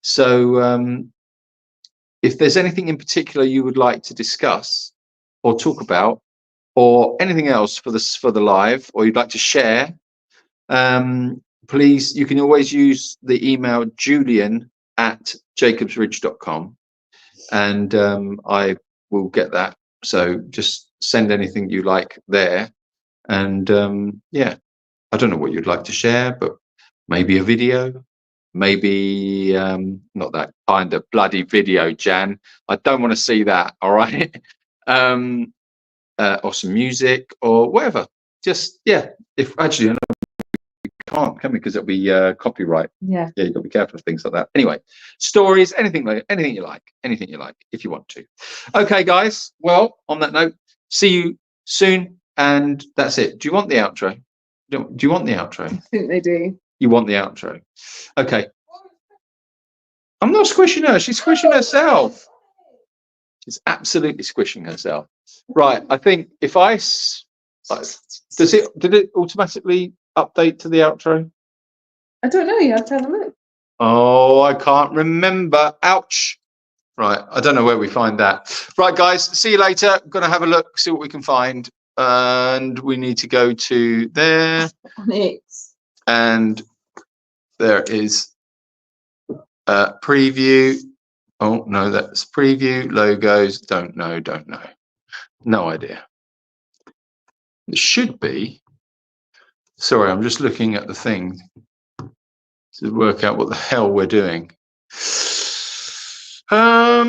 So if there's anything in particular you would like to discuss or talk about, or anything else for the live, or you'd like to share, please, you can always use the email julian@jacobsridge.com, and I will get that. So just send anything you like there. And yeah, I don't know what you'd like to share, but maybe a video, maybe not that kind of bloody video, Jan. I don't want to see that. All right. Or some music or whatever. Just, yeah, if actually, I know we can't, can we? Because it'll be copyright. Yeah. Yeah, you've got to be careful of things like that. Anyway, stories, anything you like, if you want to. Okay, guys. Well, on that note, see you soon. And that's it. Do you want the outro? Do you want the outro? I think they do. You want the outro? Okay. I'm not squishing her. She's squishing herself. She's absolutely squishing herself. Right. I think if did it automatically update to the outro? I don't know. You have to have a look. Oh, I can't remember. Ouch. Right. I don't know where we find that. Right, guys. See you later. I'm going to have a look, see what we can find. And we need to go to there. Antics. And there is preview. Oh, no, that's preview. Logos. Don't know. No idea. It should be. Sorry, I'm just looking at the thing to work out what the hell we're doing. No.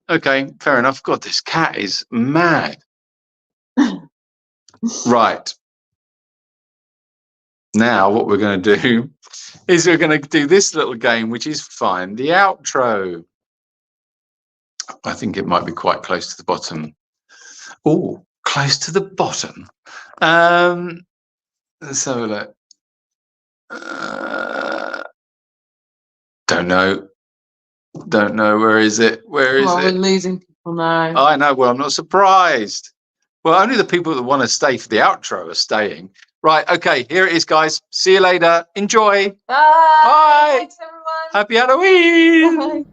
Okay, fair enough. God, this cat is mad. Right. Now what we're going to do is we're going to do this little game, which is find the outro. I think it might be quite close to the bottom. Oh, close to the bottom. Let's have a look. Don't know. Where is it? Where is it? We're losing people now. I know. Well, I'm not surprised. Well, only the people that want to stay for the outro are staying. Right. Okay. Here it is, guys. See you later. Enjoy. Bye. Bye. Thanks, everyone. Happy Halloween. Bye.